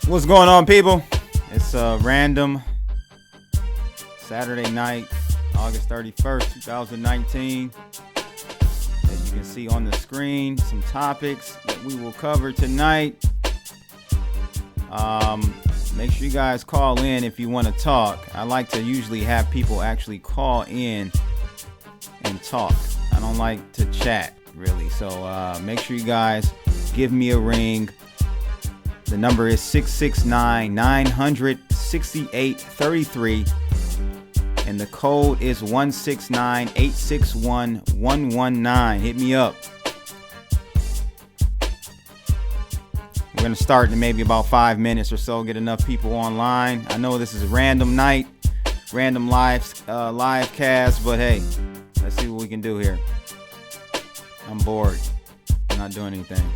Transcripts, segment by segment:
What's going on, people? It's a random Saturday night, August 31st, 2019. As you can see on the screen, some topics that we will cover tonight. Make sure you guys call in if you want to talk. I like to usually have people actually call in and talk. I don't like to chat, really. So make sure you guys give me a ring. The number is 669-900-6833. And the code is 169-861-119. Hit me up. We're going to start in maybe about 5 minutes or so. Get enough people online. I know this is a random night, random live cast, but hey, let's see what we can do here. I'm bored. I'm not doing anything.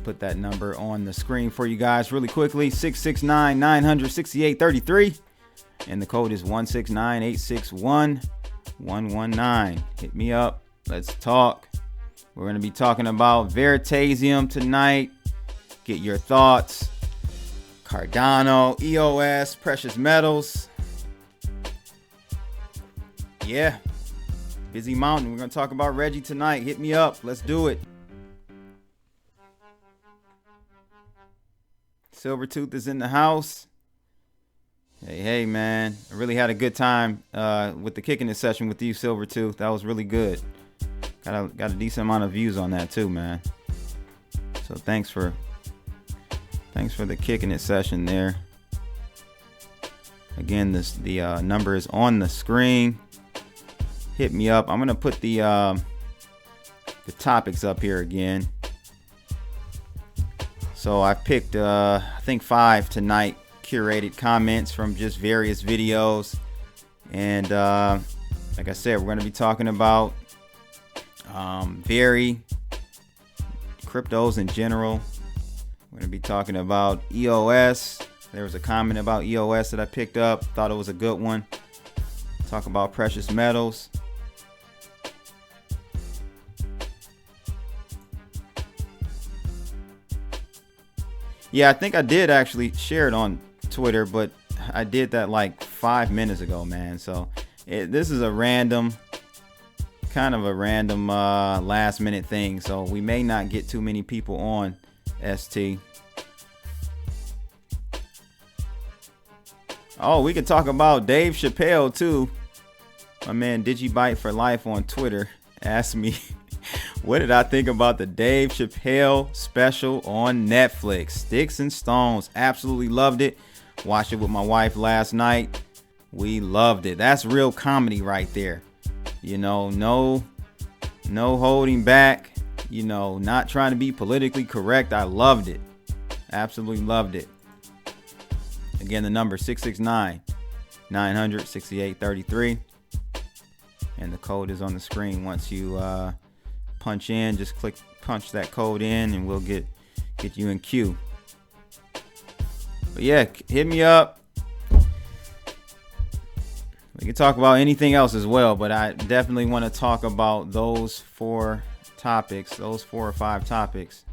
Put that number on the screen for you guys really quickly. 669-900-6833. And the code is 169-861-119. Hit me up. Let's talk. We're going to be talking about Veritasium tonight. Get your thoughts. Cardano, EOS, precious metals. Yeah. Busy mountain. We're going to talk about Reggie tonight. Hit me up. Let's do it. Silvertooth is in the house. Hey, man. I really had a good time with the kicking it session with you, Silvertooth. That was really good. Got a decent amount of views on that too, man. So thanks for the kicking it session there. Again, the number is on the screen. Hit me up. I'm gonna put the topics up here again. So I picked, I think 5 tonight, curated comments from just various videos. And like I said, we're going to be talking about Veri, cryptos in general. We're going to be talking about EOS. There was a comment about EOS that I picked up. Thought it was a good one. Talk about precious metals. Yeah, I think I did actually share it on Twitter, but I did that like 5 minutes ago, man. So this is a random, kind of a random last minute thing. So we may not get too many people on ST. Oh, we can talk about Dave Chappelle too. My man Digibite for Life on Twitter asked me, what did I think about the Dave Chappelle special on Netflix? Sticks and Stones. Absolutely loved it. Watched it with my wife last night. We loved it. That's real comedy right there. You know, no holding back. You know, not trying to be politically correct. I loved it. Absolutely loved it. Again, the number 669-900-6833. And the code is on the screen. Once you punch in, just punch that code in and we'll get you in queue. But yeah, hit me up. We can talk about anything else as well, but I definitely want to talk about those 4 topics, those 4 or 5 topics.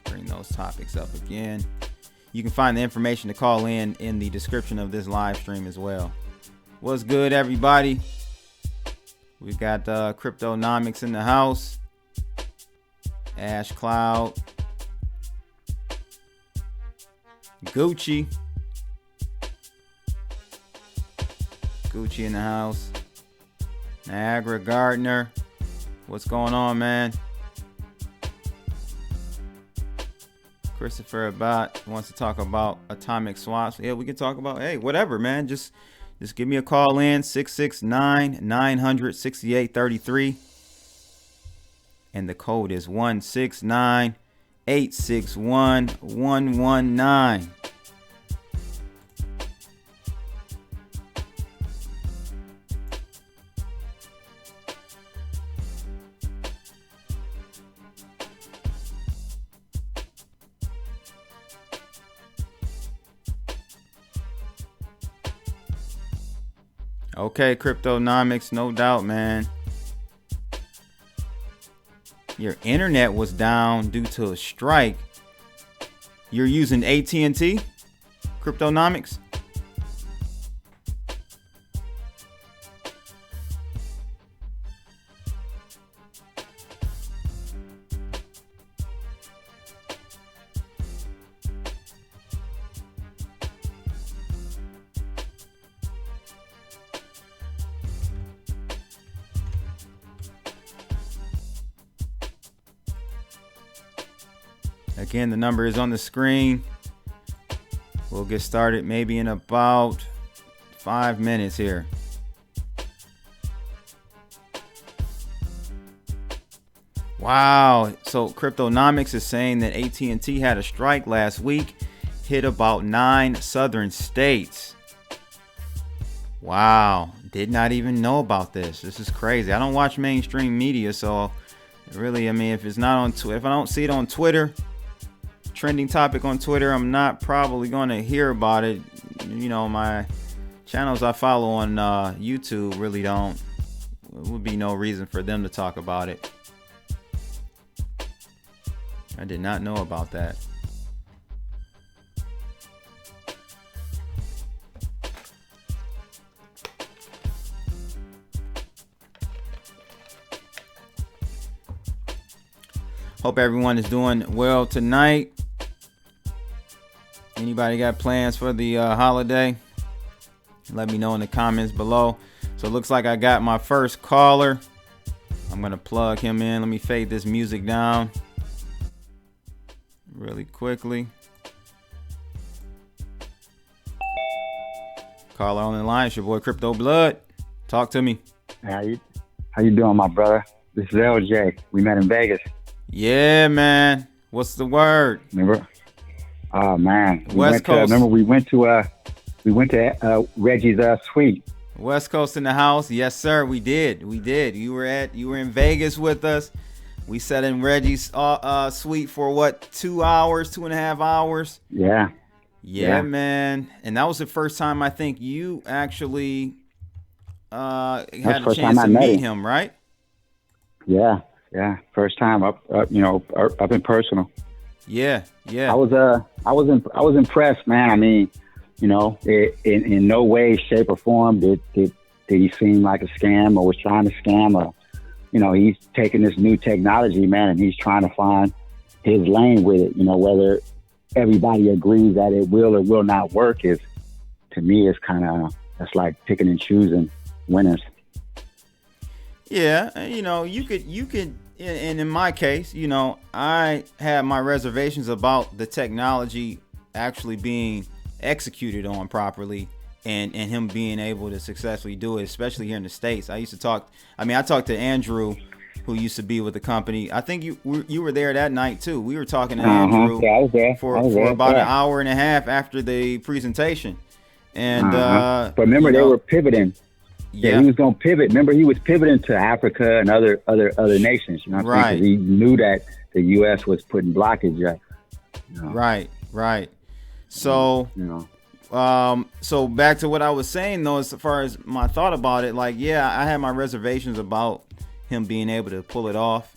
Bring those topics up again. You can find the information to call in the description of this live stream as well. What's good, everybody? We've got Cryptonomics in the house. Ash Cloud. Gucci in the house. Niagara Gardner. What's going on, man? Christopher Abbott wants to talk about atomic swaps. Yeah, we can talk about, hey, whatever, man. Just give me a call in, 669-900-6833. And the code is 169-861-119. Okay, Cryptonomics, no doubt, man. Your internet was down due to a strike. You're using AT&T, Cryptonomics? Again, the number is on the screen. We'll get started maybe in about 5 minutes here. Wow. So Cryptonomics is saying that AT&T had a strike last week, hit about 9 southern states. Wow. Did not even know about this. This is crazy. I don't watch mainstream media, so really, I mean, if it's not on Twitter, if I don't see it on Twitter, trending topic on Twitter, I'm not probably going to hear about it. You know, my channels I follow on YouTube really don't. There would be no reason for them to talk about it. I did not know about that. Hope everyone is doing well tonight. Anybody got plans for the holiday? Let me know in the comments below. So it looks like I got my first caller. I'm going to plug him in. Let me fade this music down really quickly. Caller on the line. It's your boy Crypto Blood. Talk to me. How you doing, my brother? This is LJ. We met in Vegas. Yeah, man. What's the word? Remember? Oh man, West Coast. We went to Reggie's suite. West Coast in the house. Yes, sir. We did. You were in Vegas with us. We sat in Reggie's suite for what, 2 hours, 2.5 hours? Yeah, man. And that was the first time I think you actually had a chance to meet him, right? Yeah. First time up in personal. Yeah. I was impressed, man. I mean, you know, in no way, shape, or form did he seem like a scam or was trying to scam, or, you know, he's taking this new technology, man, and he's trying to find his lane with it. You know, whether everybody agrees that it will or will not work is, to me, it's kind of, that's like picking and choosing winners. Yeah, you know, you could. And in my case, you know, I had my reservations about the technology actually being executed on properly and him being able to successfully do it, especially here in the States. I talked to Andrew, who used to be with the company. I think you were there that night too. We were talking to Andrew for about an hour and a half after the presentation. And but remember, they were pivoting. Yeah, he was going to pivot. Remember, he was pivoting to Africa and other nations. You know what I'm saying? 'Cause he knew that the U.S. was putting blockage. You know? Right. So, so back to what I was saying, though, as far as my thought about it, like, yeah, I had my reservations about him being able to pull it off.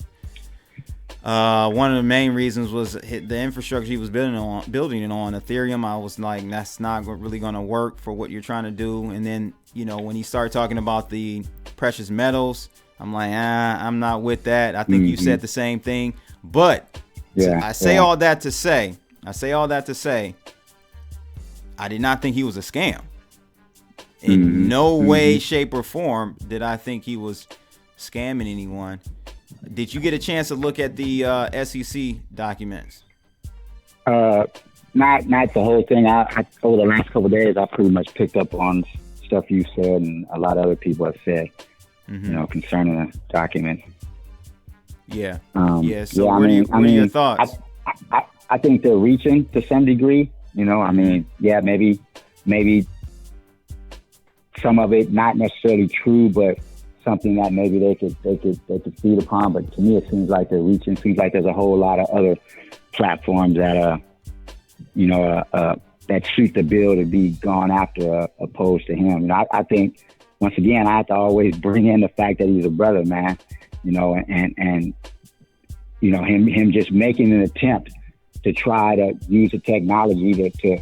One of the main reasons was the infrastructure he was building it on Ethereum. I was like, that's not really going to work for what you're trying to do. And then, you know, when he started talking about the precious metals, I'm like, I'm not with that. I think you said the same thing. But I say all that to say, I did not think he was a scam. In no way, shape, or form did I think he was scamming anyone. Did you get a chance to look at the SEC documents? Not the whole thing. I over the last couple of days, I pretty much picked up on stuff you said and a lot of other people have said, you know, concerning the documents. Yeah. So what are your thoughts? I think they're reaching to some degree. You know, I mean, yeah, maybe some of it not necessarily true, but something that maybe they could feed upon. But to me, it seems like they're reaching. Seems like there's a whole lot of other platforms that that suit the bill to be gone after, opposed to him. And I think once again, I have to always bring in the fact that he's a brother, man. And you know, him just making an attempt to try to use the technology to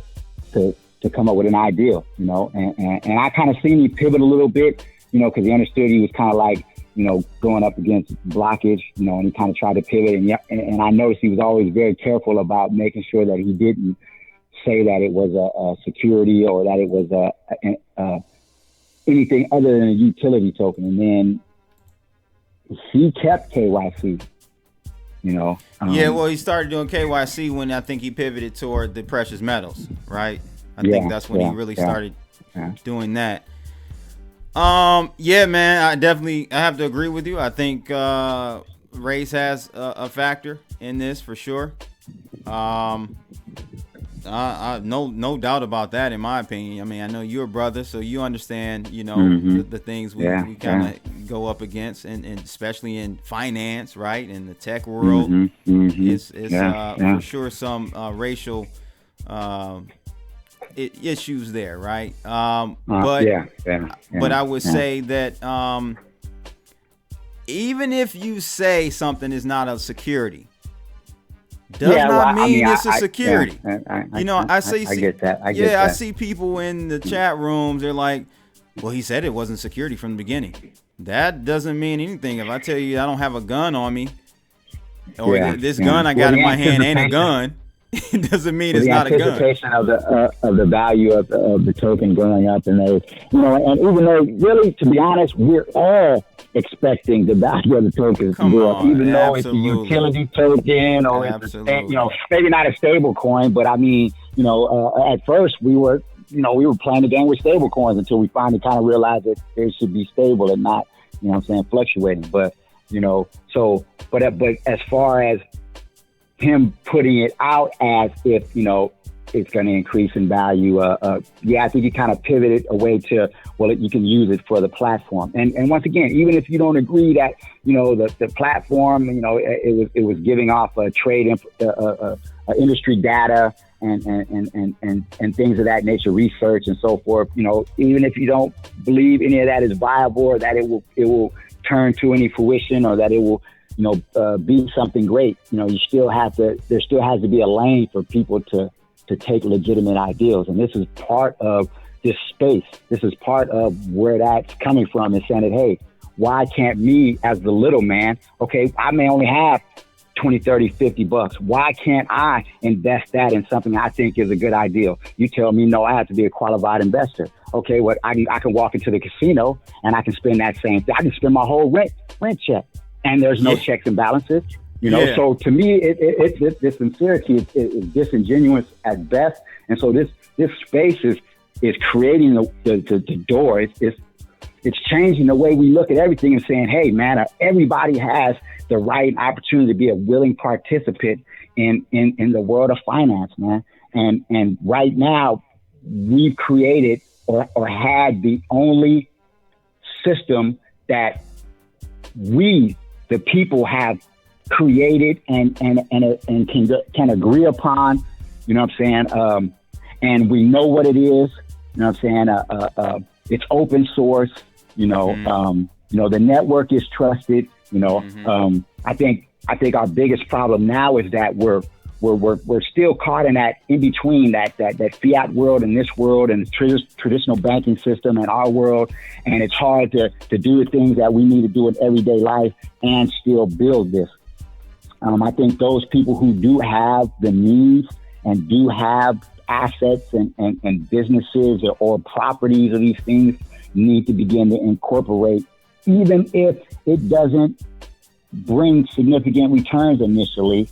come up with an ideal, you know. And I kind of seen him pivot a little bit, you know, because he understood he was kind of like, you know, going up against blockage, you know, and he kind of tried to pivot. And I noticed he was always very careful about making sure that he didn't say that it was a security or that it was anything other than a utility token. And then he kept KYC, you know. Yeah, well, he started doing KYC when I think he pivoted toward the precious metals, right? I think that's when he really started doing that. Yeah, man, I have to agree with you. I think race has a factor in this for sure. No doubt about that, in my opinion. I mean, I know you're a brother, so you understand, you know, the things we kind of go up against, and especially in finance, right, in the tech world, it's for sure some racial issues there, right? But I would say that even if you say something is not a security, does not mean it's a security. I get that. I see people in the chat rooms. They're like, "Well, he said it wasn't security from the beginning." That doesn't mean anything. If I tell you I don't have a gun on me, or this gun I got in my hand ain't a gun, it doesn't mean it's not a gun. The anticipation of the value of the token going up, and and even though, really, to be honest, we're all expecting the value of the tokens to go up, even though it's a utility token or it's maybe not a stable coin. But I mean, at first we were playing the game with stable coins until we finally kind of realized that they should be stable and not, fluctuating. But but as far as him putting it out as if, it's going to increase in value. I think he kind of pivoted away to, you can use it for the platform. And once again, even if you don't agree that, the platform, it was giving off a trade, industry data and things of that nature, research and so forth, even if you don't believe any of that is viable or that it will turn to any fruition or that it will, be something great, there still has to be a lane for people to take legitimate ideals. And this is part of this space. This is part of where that's coming from, is saying that, hey, why can't me as the little man, okay, I may only have 20, 30, 50 bucks. Why can't I invest that in something I think is a good ideal? You tell me, no, I have to be a qualified investor. Okay, I can walk into the casino and I can spend that same thing. I can spend my whole rent check, and there's no checks and balances. So to me, this sincerity is disingenuous at best. And so this space is creating the door. It's changing the way we look at everything and saying, hey, man, everybody has the right and opportunity to be a willing participant in the world of finance, man. And right now, we've created or had the only system that we, the people, have created and can agree upon, and we know what it is, it's open source, the network is trusted, I think our biggest problem now is that we're still caught in that in between that fiat world and this world and the traditional banking system and our world, and it's hard to do the things that we need to do in everyday life and still build this. I think those people who do have the means and do have assets and businesses or properties of these things need to begin to incorporate, even if it doesn't bring significant returns initially,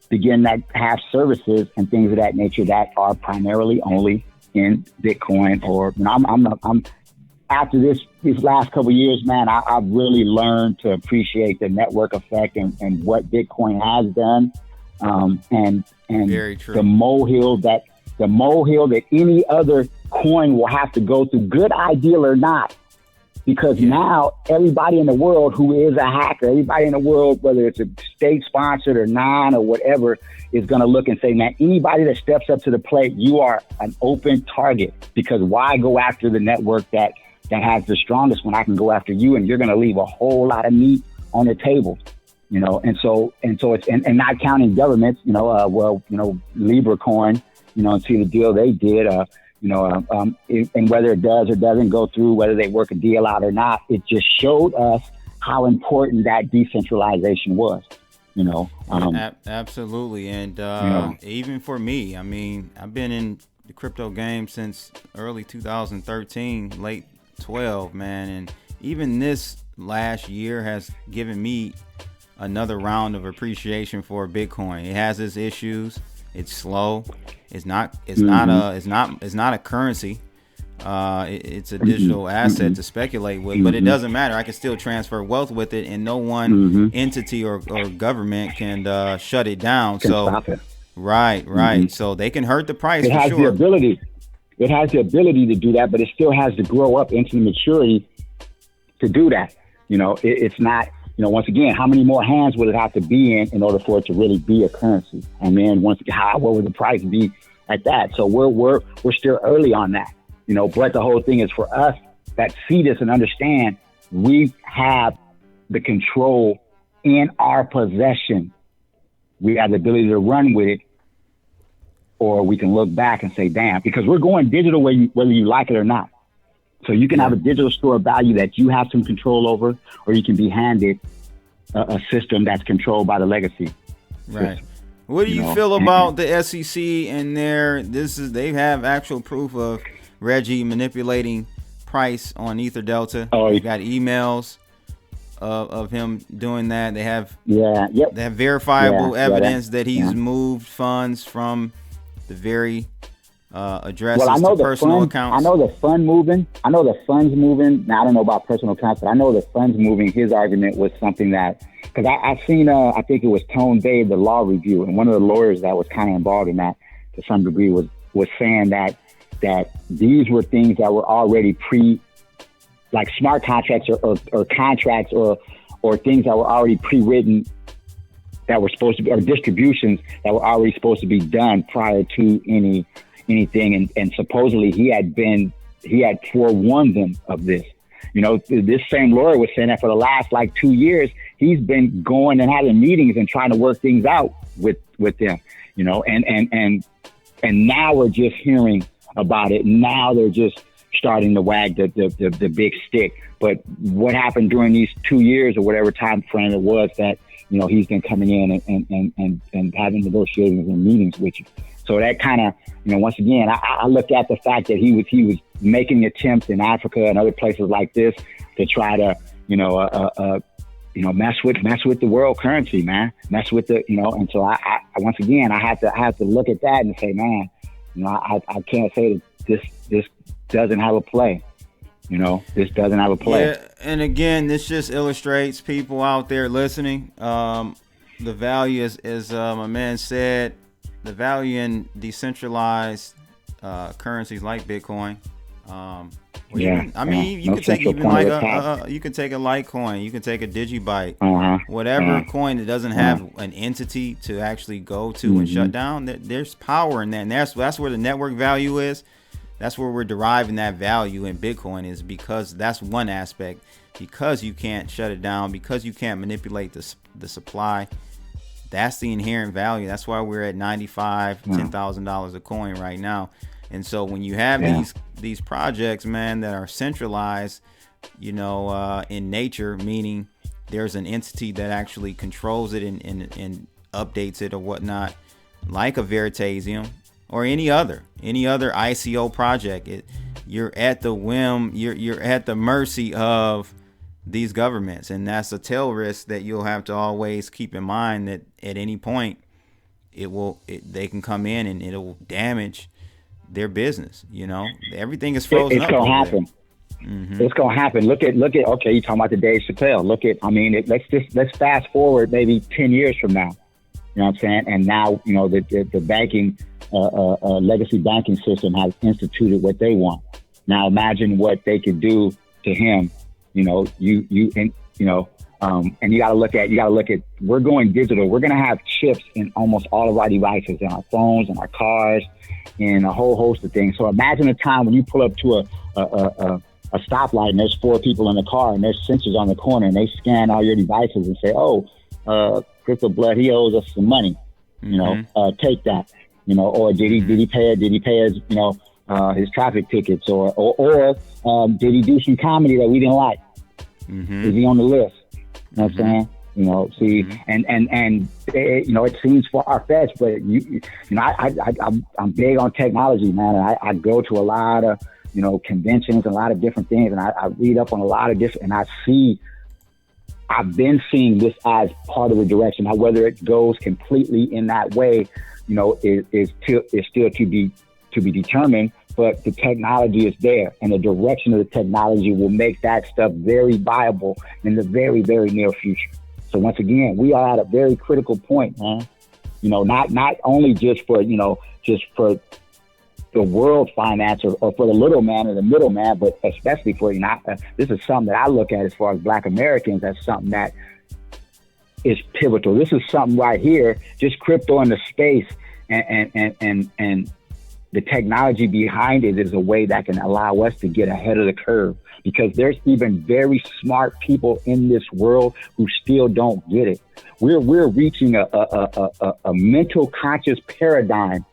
begin that have services and things of that nature that are primarily only in Bitcoin. Or I'm after these last couple of years, man, I've really learned to appreciate the network effect and what Bitcoin has done, and very true. the molehill that any other coin will have to go through, good ideal or not. Because now everybody in the world who is a hacker, everybody in the world, whether it's a state-sponsored or non or whatever, is going to look and say, man, anybody that steps up to the plate, you are an open target. Because why go after the network that that has the strongest one, I can go after you, and you're going to leave a whole lot of meat on the table, you know. And so it's and not counting governments, you know. Libra coin, you know, and see the deal they did, and whether it does or doesn't go through, whether they work a deal out or not, it just showed us how important that decentralization was, you know. Absolutely. And even for me, I mean, I've been in the crypto game since early 2013, late 12, man. And even this last year has given me another round of appreciation for Bitcoin. It has its issues. It's slow. It's not a currency. It's a digital asset to speculate with, but it doesn't matter. I can still transfer wealth with it, and no one entity or government can shut it down. Stop it. Right. So they can hurt the price. It has the ability. It has the ability to do that, but it still has to grow up into the maturity to do that. You know, it's not. You know, once again, how many more hands would it have to be in order for it to really be a currency? And then what would the price be at that? So we're still early on that, you know. But the whole thing is for us that see this and understand we have the control in our possession. We have the ability to run with it, or we can look back and say, "Damn," because we're going digital whether you like it or not. So you can have a digital store of value that you have some control over, or you can be handed a system that's controlled by the legacy. Right. What do you feel about the SEC and they have actual proof of Reggie manipulating price on Ether Delta. They got emails of him doing that. They have they have verifiable evidence that he's moved funds from the Veri addresses to personal accounts. I know the fund moving. I know the funds moving. Now I don't know about personal accounts, but I know the funds moving. His argument was something that, because I seen I think it was Tone Day, the law review, and one of the lawyers that was kind of involved in that to some degree was saying that these were things that were already like smart contracts or contracts or things that were already pre-written that were supposed to be, or distributions that were already supposed to be done prior to anything. And supposedly he had forewarned them of this. You know, this same lawyer was saying that for the last 2 years, he's been going and having meetings and trying to work things out with them, you know, and now we're just hearing about it. Now they're just starting to wag the big stick. But what happened during these 2 years or whatever time frame it was that, you know, he's been coming in and having negotiations and meetings with you. So that kind of, you know, once again, I look at the fact that he was making attempts in Africa and other places like this to try to, mess with the world currency, man, mess with the, you know. And so I once again, I have to look at that and say, man, you know, I can't say that this doesn't have a play. You know, this doesn't have a play. Yeah, and again, this just illustrates people out there listening. The value, as my man said, the value in decentralized currencies like Bitcoin. You could take even you could take a Litecoin, you can take a Digibyte, whatever coin that doesn't have an entity to actually go to and shut down. There's power in that, and that's where the network value is. That's where we're deriving that value in Bitcoin, is because that's one aspect. Because you can't shut it down, because you can't manipulate the supply. That's the inherent value. That's why we're at $10,000 a coin right now. And so when you have these projects, man, that are centralized, you know, in nature, meaning there's an entity that actually controls it and updates it or whatnot, like a Veritasium or any other ICO project, you're at the whim, you're at the mercy of these governments, and that's a tail risk that you'll have to always keep in mind, that at any point they can come in and it will damage their business. You know, everything is frozen. It's gonna happen. It's gonna happen. Look at. Okay, you talking about the Dave Chappelle? Let's fast forward maybe 10 years from now. You know what I'm saying? And now, you know, the banking legacy banking system has instituted what they want. Now imagine what they could do to him. You know, and you gotta look at, we're going digital. We're going to have chips in almost all of our devices, in our phones and our cars and a whole host of things. So imagine a time when you pull up to a a stoplight and there's 4 people in the car and there's sensors on the corner and they scan all your devices and say, Crystal Blood, he owes us some money, take that, or did he pay his, his traffic tickets or did he do some comedy that we didn't like? Is he on the list? You know what I'm saying? And it seems far-fetched, but I'm big on technology, man. And I go to a lot of, conventions and a lot of different things. And I read up on a lot of different, and I've been seeing this as part of the direction. Now, whether it goes completely in that way, is still to be determined. But the technology is there, and the direction of the technology will make that stuff very viable in the very, very near future. So once again, we are at a very critical point, man. Not only just for the world finance or for the little man or the middleman, but especially for this is something that I look at as far as Black Americans as something that is pivotal. This is something right here, just crypto in the space and the technology behind it is a way that can allow us to get ahead of the curve, because there's even very smart people in this world who still don't get it. We're reaching a mental conscious paradigm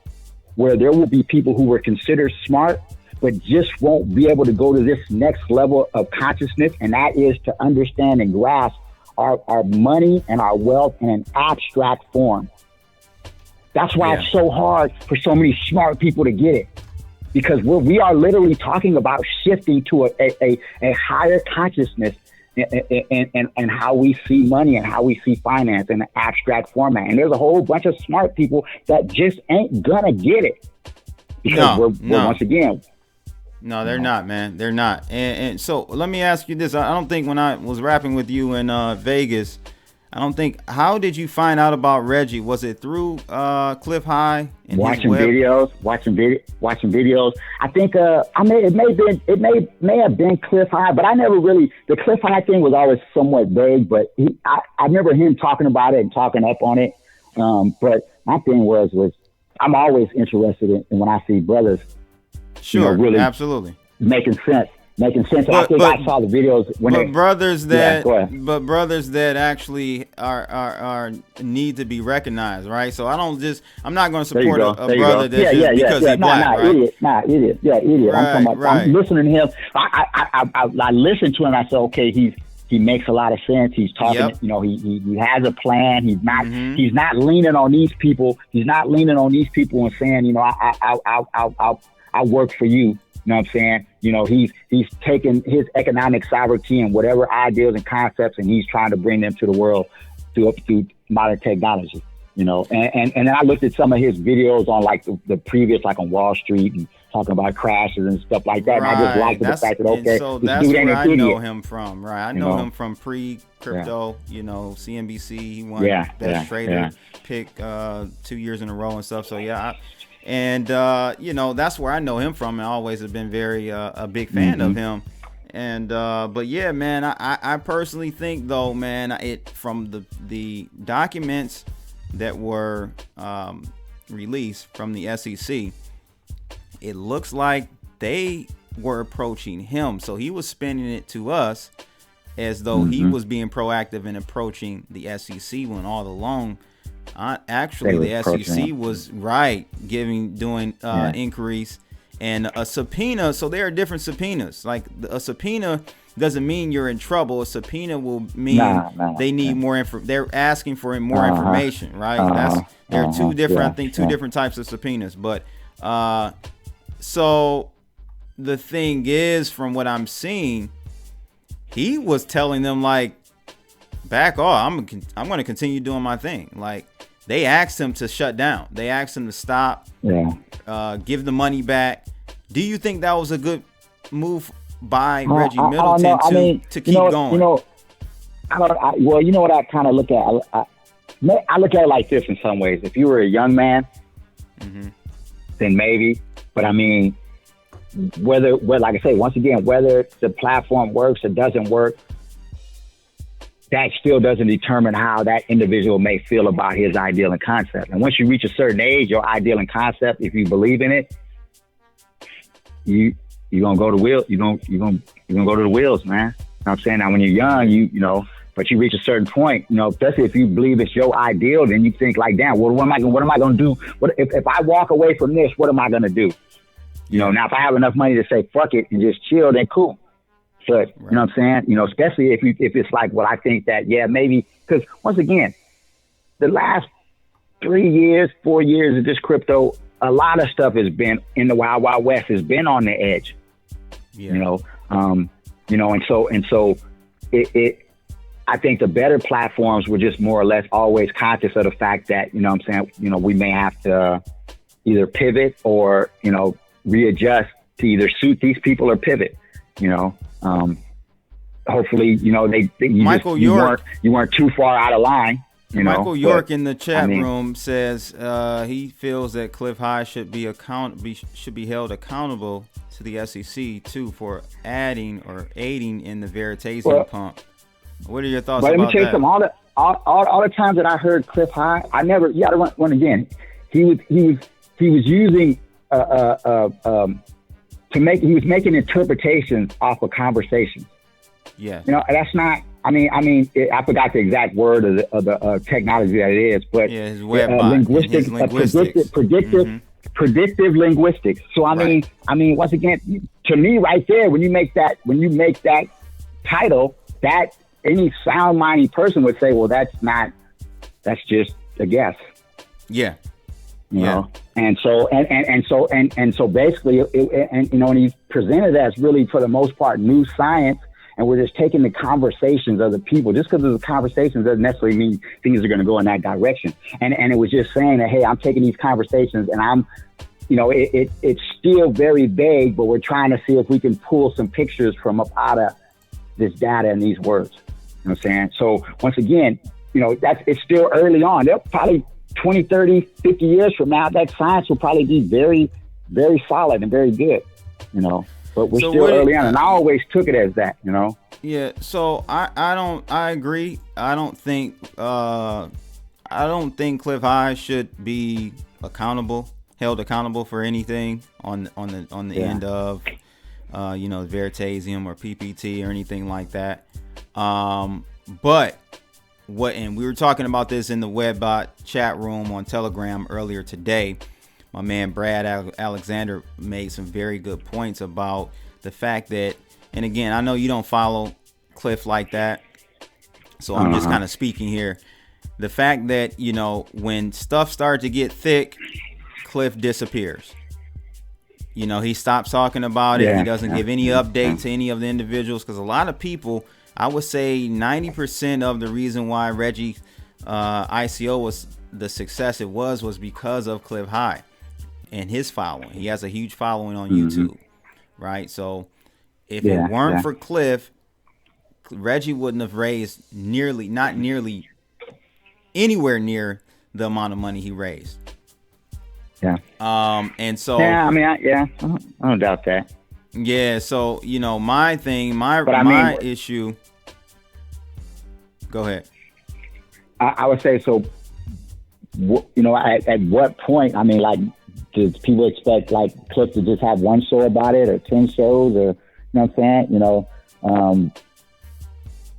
where there will be people who were considered smart, but just won't be able to go to this next level of consciousness. And that is to understand and grasp our money and our wealth in an abstract form. That's why it's so hard for so many smart people to get it, because we are literally talking about shifting to a higher consciousness and how we see money and how we see finance in an abstract format. And there's a whole bunch of smart people that just ain't gonna get it, because we're once again. No, they're not, man. They're not. And so let me ask you this. I don't think when I was rapping with you in Vegas, how did you find out about Reggie? Was it through Clif High? And watching videos. I think it may have been Clif High, but I never really. The Clif High thing was always somewhat vague, but I remember him talking about it and talking up on it. But my thing was I'm always interested in when I see brothers. Sure, really absolutely making sense. I think I saw the videos when brothers that actually are need to be recognized, right? So I'm not going to support a brother that's just because he's black, right? Idiot. I'm listening to him. I listened to him. I said, okay, he makes a lot of sense. He's talking, he has a plan. He's not leaning on these people. He's not leaning on these people and saying, I'll work for you. You know what I'm saying? He's taking his economic sovereignty and whatever ideas and concepts, and he's trying to bring them to the world through modern technology. And then I looked at some of his videos on like the previous, like on Wall Street, and talking about crashes and stuff like that. Right. And I just liked the fact that so that's where I know him from, right? I know him from pre-crypto. CNBC. He won Best Trader pick 2 years in a row and stuff. So that's where I know him from, and I always have been very a big fan of him. And but yeah, man, I personally think though, man, from the documents that were released from the SEC, it looks like they were approaching him, so he was spinning it to us as though he was being proactive in approaching the SEC, when all along actually the SEC was doing inquiries and a subpoena. So there are different subpoenas. Like a subpoena doesn't mean you're in trouble. A subpoena will mean they need more info. They're asking for more information, right? There are two different types of subpoenas. But so the thing is, from what I'm seeing, he was telling them like, back off. I'm going to continue doing my thing. Like, they asked him to shut down. They asked him to stop. Give the money back. Do you think that was a good move by Reggie Middleton to keep going? You know what I kind of look at? I look at it like this in some ways. If you were a young man, then maybe. But I mean, whether like I say, once again, whether the platform works or doesn't work, that still doesn't determine how that individual may feel about his ideal and concept. And once you reach a certain age, your ideal and concept, if you believe in it, you're gonna go to wheel. You're gonna go to the wheels, man. You know what I'm saying? Now, when you're young, you know, but you reach a certain point, you know, especially if you believe it's your ideal, then you think like, damn, what am I gonna do? What if I walk away from this? What am I gonna do? You know, now if I have enough money to say fuck it and just chill, then cool. But right. You know what I'm saying? You know, especially if it's like what I think that, yeah, maybe, because once again, the last 3 years, 4 years of this crypto, a lot of stuff has been in the Wild Wild West, has been on the edge. Yeah. You know, and so it I think the better platforms were just more or less always conscious of the fact that, you know what I'm saying, you know, we may have to either pivot or, you know, readjust to either suit these people or pivot, you know. Hopefully, you know, you weren't too far out of line. You know, Michael York in the chat room says he feels that Clif High should be held accountable to the SEC too for aiding in the Veritasium pump. What are your thoughts about that? Let me tell you something. All the times that I heard Clif High, I never. You got to run again. He was using he was making interpretations off of conversations. Yeah. You know, that's not. I mean, I forgot the exact word of the technology that it is, but his linguistics. Predictive linguistics. So I mean, once again, to me, right there, when you make that title, that any sound-minded person would say, well, that's just a guess. Yeah. You know, and so basically, you know, and he's presented as really, for the most part, new science. And we're just taking the conversations of the people. Just because of the conversations doesn't necessarily mean things are going to go in that direction. And it was just saying that, hey, I'm taking these conversations and I'm, you know, it's still very vague, but we're trying to see if we can pull some pictures from up out of this data and these words. You know what I'm saying? So once again, you know, it's still early on. They'll probably 20, 30, 50 years from now, that science will probably be very, very solid and very good, you know. But we're still early on, and I always took it as that, you know. Yeah. So I agree. I don't think Clif High should be held accountable for anything on the end of you know, Veritasium or PPT or anything like that. But and we were talking about this in the Webbot chat room on Telegram earlier today. My man Brad Alexander made some very good points about the fact that, and again, I know you don't follow Clif like that, so I'm just kind of speaking here. The fact that, you know, when stuff starts to get thick, Clif disappears. You know, he stops talking about it. He doesn't give any update to any of the individuals, because a lot of people, I would say 90% of the reason why Reggie ICO was the success it was because of Clif High and his following. He has a huge following on YouTube, right? So if it weren't for Clif, Reggie wouldn't have raised not nearly anywhere near the amount of money he raised. Yeah. And so I mean, I don't doubt that. Yeah. So, you know, my issue. Go ahead. I would say so. You know, at what point? I mean, like, do people expect like Clif to just have one show about it or 10 shows, or, you know what I'm saying?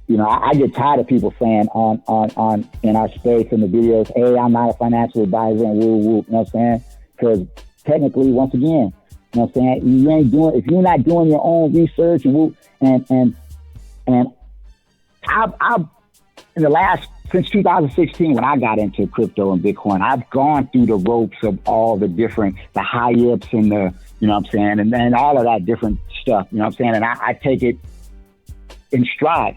You know, I get tired of people saying on in our space in the videos, hey, I'm not a financial advisor and woo woo. You know what I'm saying? Because technically, once again, you know what I'm saying? If you're not doing your own research and woo, and I've in the last, since 2016, when I got into crypto and Bitcoin, I've gone through the ropes of all the high ups and the, you know what I'm saying, and then all of that different stuff, you know what I'm saying? And I take it in stride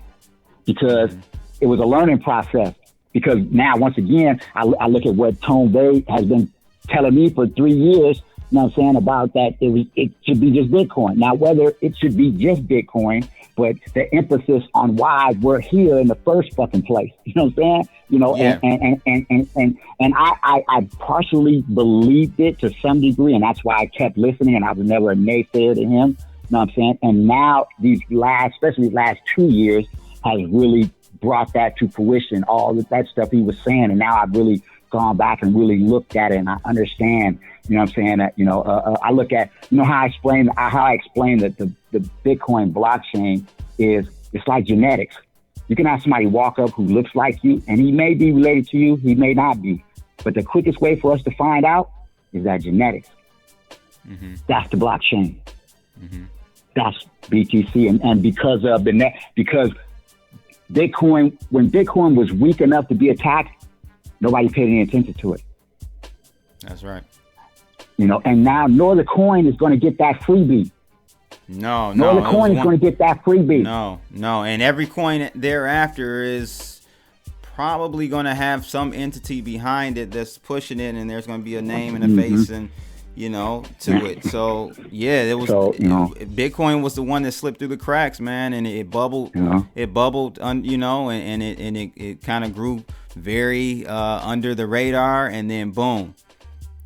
because it was a learning process. Because now, once again, I look at what Tone Bay has been telling me for 3 years, you know what I'm saying, about that it should be just Bitcoin. Now, whether it should be just Bitcoin, but the emphasis on why we're here in the first fucking place. You know what I'm saying? You know, and I partially believed it to some degree, and that's why I kept listening, and I was never a naysayer to him. You know what I'm saying? And now especially these last 2 years, has really brought that to fruition, all that stuff he was saying. And now I've really gone back and really looked at it, and I understand, you know what I'm saying, that, I look at, how I explain that the Bitcoin blockchain is, it's like genetics. You can have somebody walk up who looks like you, and he may be related to you, he may not be. But the quickest way for us to find out is that genetics. Mm-hmm. That's the blockchain. Mm-hmm. That's BTC. And because of because Bitcoin, when Bitcoin was weak enough to be attacked, nobody paid any attention to it. That's right. And now no other coin is going to get that freebie. No other coin is going to get that freebie. No. And every coin thereafter is probably going to have some entity behind it that's pushing it, and there's going to be a name and a face and, to it. So, yeah, it was Bitcoin was the one that slipped through the cracks, man, and it bubbled. It bubbled, and it kind of grew very under the radar, and then boom.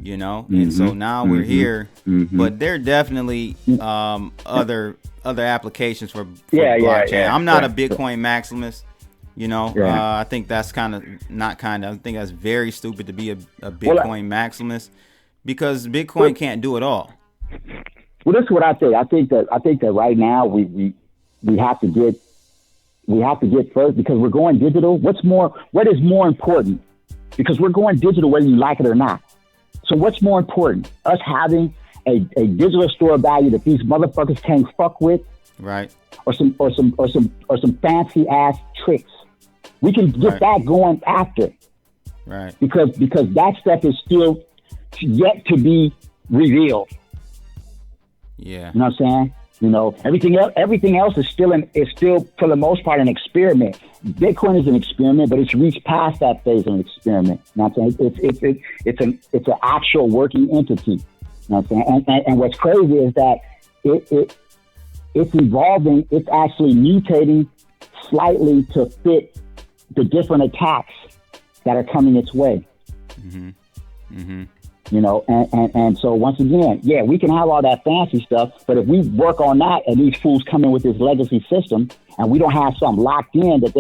And so now we're here, but there are definitely other applications for blockchain. Yeah, I'm not a Bitcoin maximalist, I think that's I think that's very stupid to be a Bitcoin maximalist, because Bitcoin can't do it all. Well, that's what I think. I think that right now we have to get first, because we're going digital. What is more important? Because we're going digital whether you like it or not. So what's more important? Us having a digital store of value that these motherfuckers can't fuck with, right? Or some fancy ass tricks. We can get that going after, right? Because that stuff is still yet to be revealed. Yeah, you know what I'm saying? Everything else is still for the most part an experiment. Bitcoin is an experiment, but it's reached past that phase of an experiment. You know what I'm saying? It's an actual working entity. You know what I'm saying? And what's crazy is that it's evolving. It's actually mutating slightly to fit the different attacks that are coming its way. Mm-hmm. Mm-hmm. And so once again, yeah, we can have all that fancy stuff, but if we work on that and these fools come in with this legacy system and we don't have something locked in that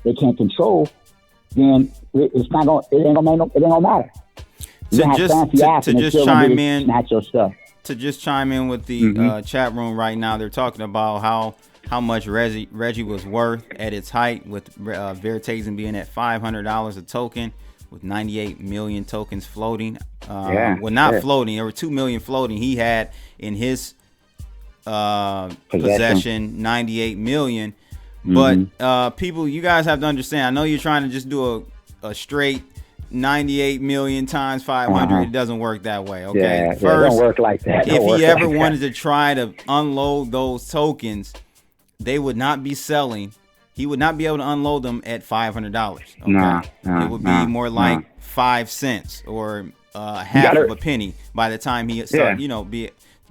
they can't control, then it ain't gonna matter. To just chime in, snatch your stuff. To just chime in with the chat room right now, they're talking about how much Reggie was worth at its height, with Veri being at $500 a token, with 98 million tokens floating. Floating. There were 2 million floating. He had in his possession 98 million. But people, you guys have to understand. I know you're trying to just do a straight 98 million times 500. It doesn't work that way. Okay. First, it don't work like that. If he ever wanted to try to unload those tokens, they would not be selling. He would not be able to unload them at $500. Okay? It would be more like 5 cents or half of a penny by the time he start, be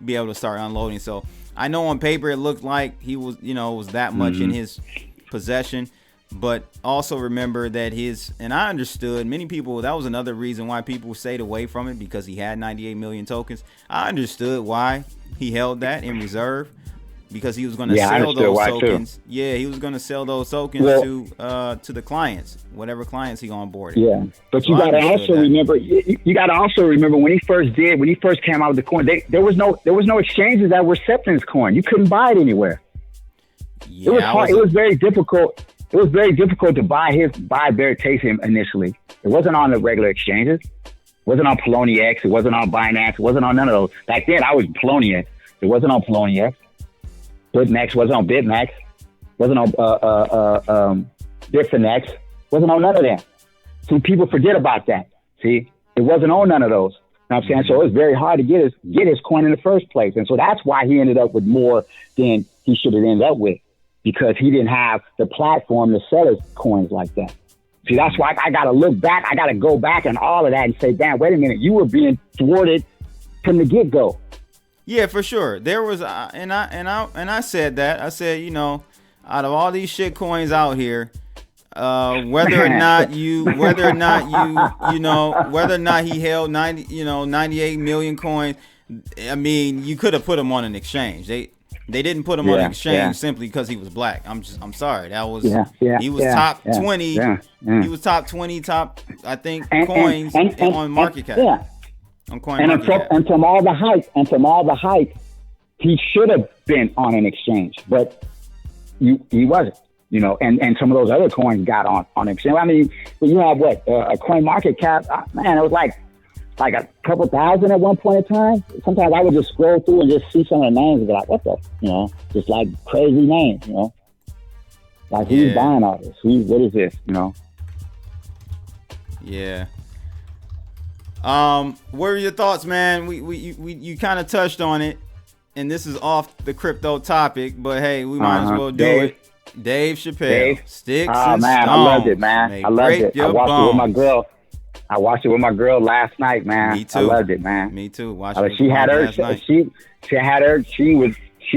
able to start unloading. So I know on paper it looked like he was, was that much in his possession, but also remember that and I understood many people, that was another reason why people stayed away from it, because he had 98 million tokens. I understood why he held that in reserve, because he was going to sell those tokens. Too. Yeah, he was going to sell those tokens to the clients, whatever clients he onboarded. Yeah, but you got to also remember. You got to also remember when he first came out with the coin, there was no exchanges that were accepting his coin. You couldn't buy it anywhere. Yeah, it was hard. It was very difficult. It was very difficult to buy Veri initially. It wasn't on the regular exchanges. It wasn't on Poloniex. It wasn't on Binance. It wasn't on none of those. Back then, I was Poloniex. It wasn't on Poloniex. BitMEX wasn't on BitMEX, wasn't on Bitfinex, wasn't on none of that. See, people forget about that. See, it wasn't on none of those. You know what I'm saying? So it was very hard to get his coin in the first place. And so that's why he ended up with more than he should have ended up with, because he didn't have the platform to sell his coins like that. See, that's why I got to look back. I got to go back and all of that and say, damn, wait a minute, you were being thwarted from the get-go. Yeah, for sure. There was, and I said that. I said, out of all these shit coins out here, whether or not he held 98 million coins, I mean, you could have put them on an exchange. They didn't put him on exchange simply because he was black. I'm sorry. That was he was top 20. He was top 20 I think coins on market cap. Yeah. On coin market cap. And from all the hype, he should have been on an exchange, but he wasn't. And some of those other coins got on exchange. I mean, you have a coin market cap, man, it was like a couple thousand at one point in time. Sometimes I would just scroll through and just see some of the names and be like, what the, just like crazy names, like who's buying all this? What is this, Yeah. What are your thoughts, man? You kind of touched on it, and this is off the crypto topic, but hey, we might as well do it. Dave Chappelle, Sticks and man, Stones. I loved it, man. I loved it. I watched it with my girl. I watched it with my girl last night, man. Me too. I loved it, man. Me too. She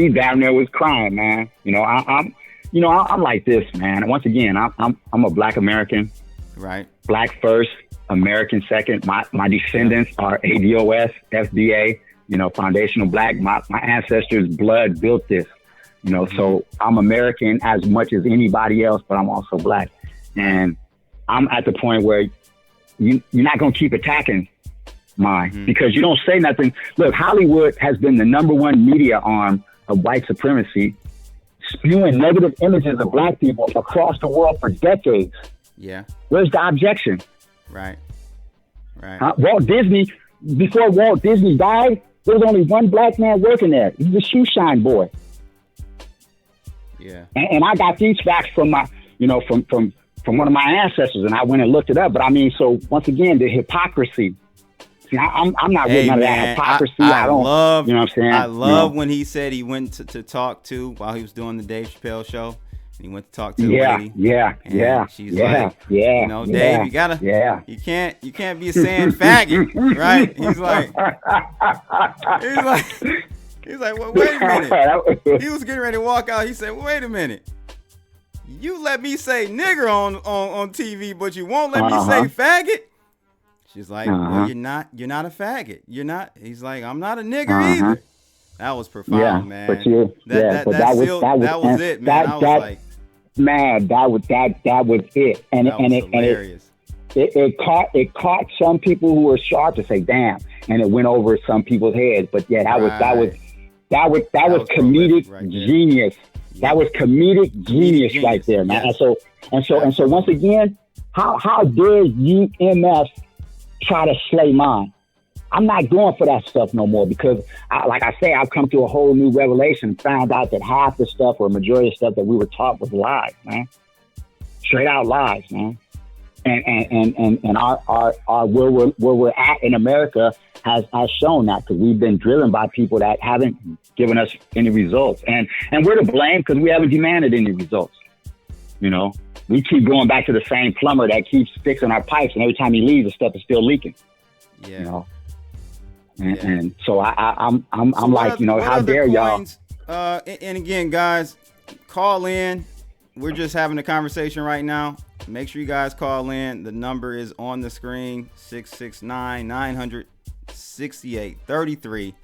down there was crying, man. I'm like this, man. Once again, I'm a Black American. Right. Black first, American second. My descendants are ADOS, FBA, foundational Black. My ancestors' blood built this. So I'm American as much as anybody else, but I'm also Black. And I'm at the point where you're not going to keep attacking mine because you don't say nothing. Look, Hollywood has been the number one media arm of white supremacy, spewing negative images of Black people across the world for decades. Yeah. Where's the objection? Right. Walt Disney, before Walt Disney died, there was only one Black man working there. He's the shoe shine boy. Yeah. And I got these facts from my, from one of my ancestors, and I went and looked it up. But I mean, so once again, the hypocrisy. See, I'm not with none of that hypocrisy. I love, what I'm saying? I love when he said he went to talk to while he was doing the Dave Chappelle show. He went to talk to the lady. She's like, Dave, you gotta, you can't be saying faggot, right? He's like, well, wait a minute. He was getting ready to walk out. He said, well, wait a minute. You let me say nigger on TV, but you won't let me say faggot? She's like, well, you're not a faggot. You're not. He's like, I'm not a nigger either. That was profound, man. But that was it, man. I was like, man, that was it. And hilarious. It caught some people who were sharp to say, damn, and it went over some people's heads. But yeah, that was comedic genius. That was comedic genius right there, man. Yes. And so once again, how dare UMF try to slay mine? I'm not going for that stuff no more because, like I say, I've come to a whole new revelation and found out that half the stuff or majority of stuff that we were taught was lies, man. Straight out lies, man. And our where we're at in America has shown that because we've been driven by people that haven't given us any results, and we're to blame because we haven't demanded any results. We keep going back to the same plumber that keeps fixing our pipes, and every time he leaves, the stuff is still leaking. Yeah. And so I'm like, how dare y'all? And again, guys, call in. We're just having a conversation right now. Make sure you guys call in. The number is on the screen, 669-900-6833.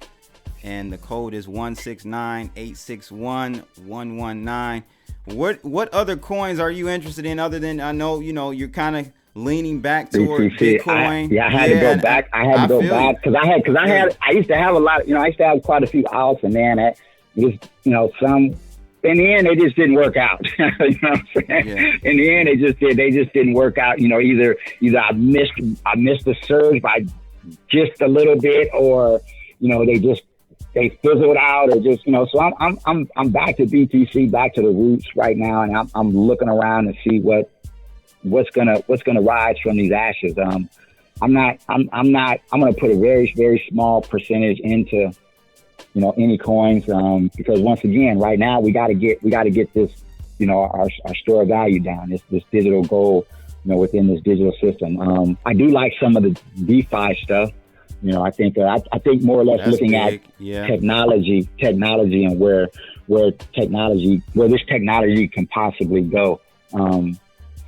And the code is 169-861-119. What other coins are you interested in other than, I know, you're kind of leaning back toward Bitcoin. I had to go back. I had to go back because I used to have a lot, I used to have quite a few alts, and then some, in the end, they just didn't work out. You know what I'm saying? Yeah. In the end, they just didn't work out. Either I missed the surge by just a little bit, or they fizzled out, or just So I'm back to BTC, back to the roots right now, and I'm looking around to see what's gonna rise from these ashes. I'm gonna put a very, very small percentage into any coins, because once again, right now we got to get this, our store of value down, this digital gold, within this digital system. I do like some of the DeFi stuff. I think more or less that's looking big. At technology and where this technology can possibly go.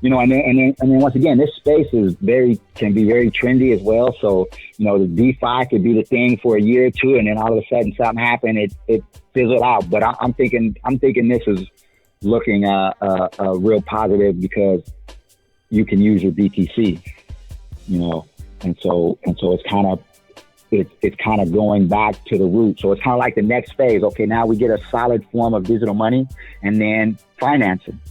you know, and then once again, this space can be very trendy as well. So, you know, the DeFi could be the thing for a year or two, and then all of a sudden something happened, it fizzled out. But I'm thinking this is looking real positive because you can use your BTC, you know, and so it's kind of going back to the root. So it's kind of like the next phase. Okay, now we get a solid form of digital money, and then financing,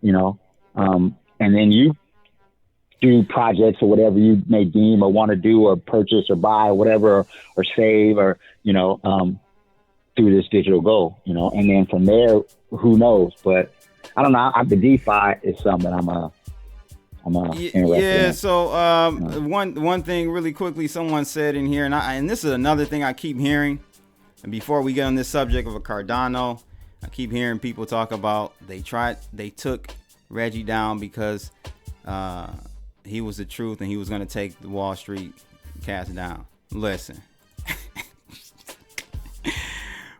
you know, and then you do projects or whatever you may deem or want to do or purchase or buy or whatever, or save, or, you know, through this digital gold, you know, and then from there, who knows? But I don't know. The DeFi is something I'm interested in. So one thing really quickly, someone said in here, and this is another thing I keep hearing. And before we get on this subject of a Cardano, I keep hearing people talk about they took Reggie down because he was the truth and he was going to take the Wall Street cast down. Listen,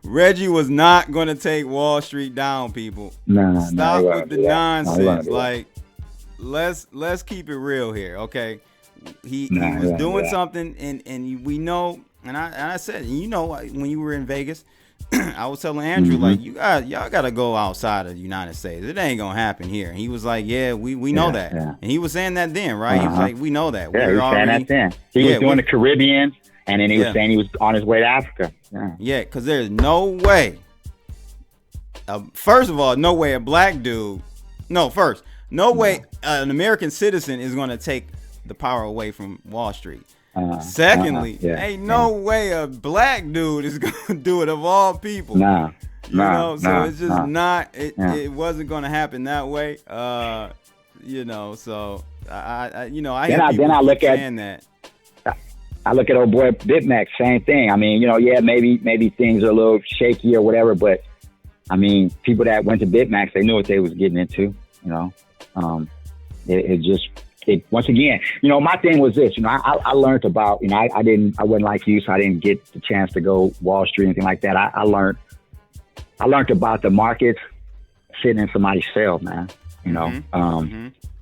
Reggie was not going to take Wall Street down, people. Stop with the nonsense. Like, let's keep it real here, okay? He was doing something, and we know, and I said, you know, when you were in Vegas, I was telling Andrew, like, y'all gotta go outside of the United States. It ain't gonna happen here. And he was like, yeah, we know that. Yeah. And he was saying that then, right? He was like, we know that. Yeah, he was saying that then. He was doing the Caribbean, and then he was saying he was on his way to Africa. Yeah, because there's no way. First of all, no way a black dude. No way an American citizen is going to take the power away from Wall Street. Secondly, ain't no way a black dude is going to do it, of all people. So it's just not. It wasn't going to happen that way. You know, so I hear people saying that. I look at old boy BitMEX, same thing. I mean, you know, maybe things are a little shaky or whatever, but I mean, people that went to BitMEX, they knew what they was getting into, you know. Once again, you know, my thing was this, you know, I learned about, you know, I wasn't like you, so I didn't get the chance to go Wall Street or anything like that. I learned about the markets sitting in somebody's cell, man, you know.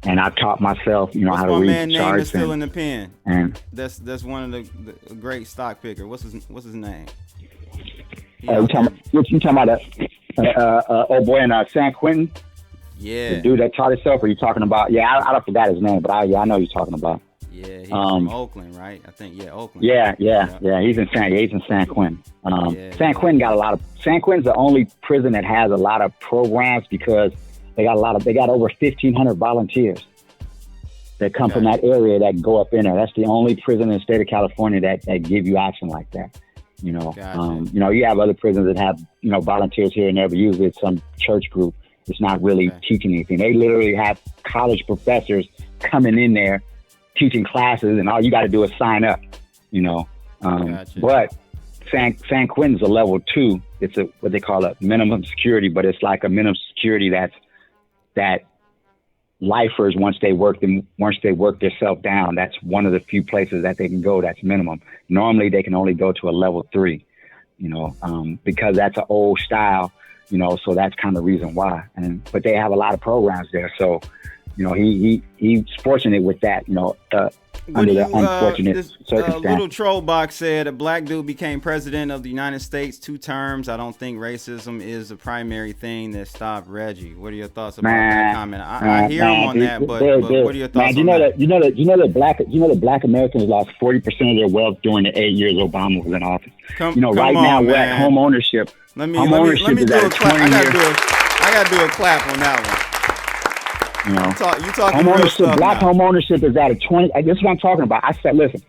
And I taught myself, you know, how to read the charts. Name is still in the pen. And that's one of the great stock picker. What's his name? You talking about old boy in San Quentin? Yeah. The dude that taught himself, or you talking about? Yeah, I forgot his name, but I know you're talking about. Yeah, he's from Oakland, right? I think, Oakland. Yeah. He's in San Quentin. San Quentin San Quentin's the only prison that has a lot of programs because they got over 1,500 volunteers that come from that area that go up in there. That's the only prison in the state of California that give you action like that. You know, you know, you have other prisons that have, you know, volunteers here and there, but usually it's some church group. It's not really teaching anything. They literally have college professors coming in there teaching classes, and all you got to do is sign up, you know. But San Quentin's a level 2. It's what they call a minimum security, but it's like a minimum security that lifers, once they work themselves down, that's one of the few places that they can go that's minimum. Normally they can only go to a level 3, you know, because that's an old style, you know, so that's kind of the reason why. But they have a lot of programs there, so, you know, he's fortunate with that, you know, under the unfortunate circumstance. Little troll box said a black dude became president of the United States 2 terms. I don't think racism is the primary thing that stopped Reggie. What are your thoughts about that comment? I hear him on that, but what are your thoughts on that? You know that black Americans lost 40% of their wealth during the 8 years Obama was in office. Right now we're at home ownership. Let me do a clap. I gotta do a clap on that one. You know, you talking real stuff black now. Home ownership is at a 20. This is what I'm talking about. I said, listen,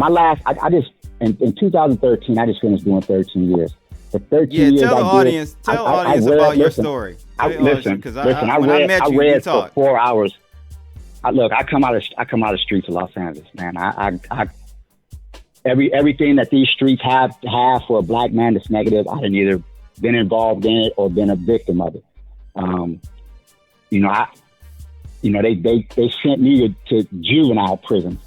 I just in 2013, I just finished doing 13 years. For 13 years, tell the audience about your story. I read for 4 hours. I come out of the streets of Los Angeles, man. Everything that these streets have for a black man that's negative, I had either been involved in it or been a victim of it. They sent me to juvenile prison.